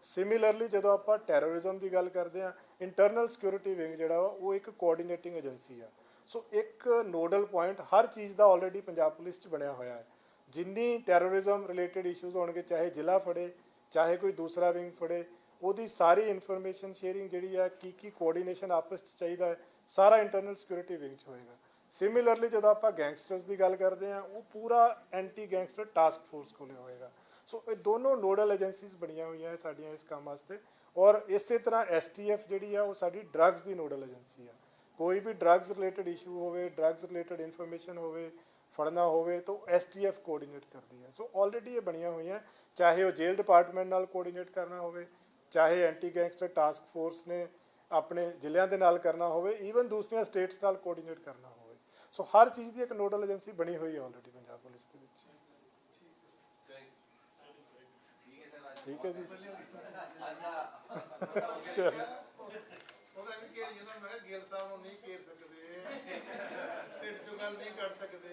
ਸਿਮਿਲਰਲੀ ਜਦੋਂ ਆਪਾਂ ਟੈਰਰਿਜ਼ਮ ਦੀ ਗੱਲ ਕਰਦੇ ਆ, ਇੰਟਰਨਲ ਸਿਕਿਉਰਿਟੀ ਵਿੰਗ ਜਿਹੜਾ ਵਾ ਉਹ ਇੱਕ ਕੋਆਰਡੀਨੇਟਿੰਗ ਏਜੰਸੀ ਆ। ਸੋ ਇੱਕ ਨੋਡਲ ਪੁਆਇੰਟ ਹਰ ਚੀਜ਼ ਦਾ ਆਲਰੇਡੀ ਪੰਜਾਬ ਪੁਲਿਸ 'ਚ ਬਣਿਆ ਹੋਇਆ ਹੈ। ਜਿੰਨੀ ਟੈਰਰਿਜ਼ਮ ਰਿਲੇਟਡ ਇਸ਼ੂਜ਼ ਹੋਣਗੇ, ਚਾਹੇ ਜ਼ਿਲ੍ਹਾ ਫੜੇ ਚਾਹੇ ਕੋਈ ਦੂਸਰਾ ਵਿੰਗ ਫੜੇ, ਉਹਦੀ ਸਾਰੀ ਇਨਫੋਰਮੇਸ਼ਨ ਸ਼ੇਅਰਿੰਗ ਜਿਹੜੀ ਆ, ਕੀ ਕੋਆਰਡੀਨੇਸ਼ਨ ਆਪਸ 'ਚ ਚਾਹੀਦਾ ਹੈ, ਸਾਰਾ ਇੰਟਰਨਲ ਸਿਕਿਉਰਿਟੀ ਵਿੰਗ 'ਚ ਹੋਏਗਾ। ਸਿਮਿਲਰਲੀ ਜਦੋਂ ਆਪਾਂ ਗੈਂਗਸਟਰਸ ਦੀ ਗੱਲ ਕਰਦੇ ਹਾਂ, ਉਹ ਪੂਰਾ ਐਂਟੀ ਗੈਂਗਸਟਰ ਟਾਸਕ ਫੋਰਸ ਕੋਲੇ ਹੋਏਗਾ। ਸੋ ਇਹ ਦੋਨੋਂ ਨੋਡਲ ਏਜੰਸੀਜ਼ ਬਣੀਆਂ ਹੋਈਆਂ ਸਾਡੀਆਂ ਇਸ ਕੰਮ ਵਾਸਤੇ। ਔਰ ਇਸੇ ਤਰ੍ਹਾਂ STF ਜਿਹੜੀ ਆ ਉਹ ਸਾਡੀ ਡਰੱਗਸ ਦੀ ਨੋਡਲ ਏਜੰਸੀ ਆ। ਕੋਈ ਵੀ ਡਰੱਗਸ ਰਿਲੇਟਡ ਇਸ਼ੂ ਹੋਵੇ, ਡਰੱਗਸ ਰਿਲੇਟਡ ਇਨਫੋਰਮੇਸ਼ਨ ਹੋਵੇ, ਫੜਨਾ ਹੋਵੇ ਤਾਂ STF ਕੋਆਰਡੀਨੇਟ ਕਰਦੀ ਹੈ। ਸੋ ਆਲਰੇਡੀ ਇਹ ਬਣੀਆਂ ਹੋਈਆਂ, ਚਾਹੇ ਉਹ ਜੇਲ੍ਹ ਡਿਪਾਰਟਮੈਂਟ ਨਾਲ ਕੋਆਰਡੀਨੇਟ ਕਰਨਾ ਹੋਵੇ, ਚਾਹੇ ਐਂਟੀ ਗੈਂਗਸਟਰ ਟਾਸਕ ਫੋਰਸ ਨੇ ਆਪਣੇ ਜ਼ਿਲ੍ਹਿਆਂ ਦੇ ਨਾਲ ਕਰਨਾ ਹੋਵੇ, ਈਵਨ ਦੂਸਰੀਆਂ ਸਟੇਟਸ ਨਾਲ ਕੋਆਰਡੀਨੇਟ ਕਰਨਾ ਹੋਵੇ। ਸੋ ਹਰ ਚੀਜ਼ ਦੀ ਇੱਕ ਨੋਡਲ ਏਜੰਸੀ ਬਣੀ ਹੋਈ ਹੈ ਆਲਰੇਡੀ ਪੰਜਾਬ ਪੁਲਿਸ ਦੇ ਵਿੱਚ। ਠੀਕ ਹੈ ਜੀ। ਉਹਦਾ ਵੀ ਘੇਰ ਜਾਂਦਾ, ਮੈਂ ਕਿਹਾ ਗੇਲ ਸਾਹਿਬ ਨੂੰ ਨਹੀਂ ਘੇਰ ਸਕਦੇ, ਢਿੱਡ ਚੋਂ ਗੱਲ ਨਹੀਂ ਕੱਢ ਸਕਦੇ।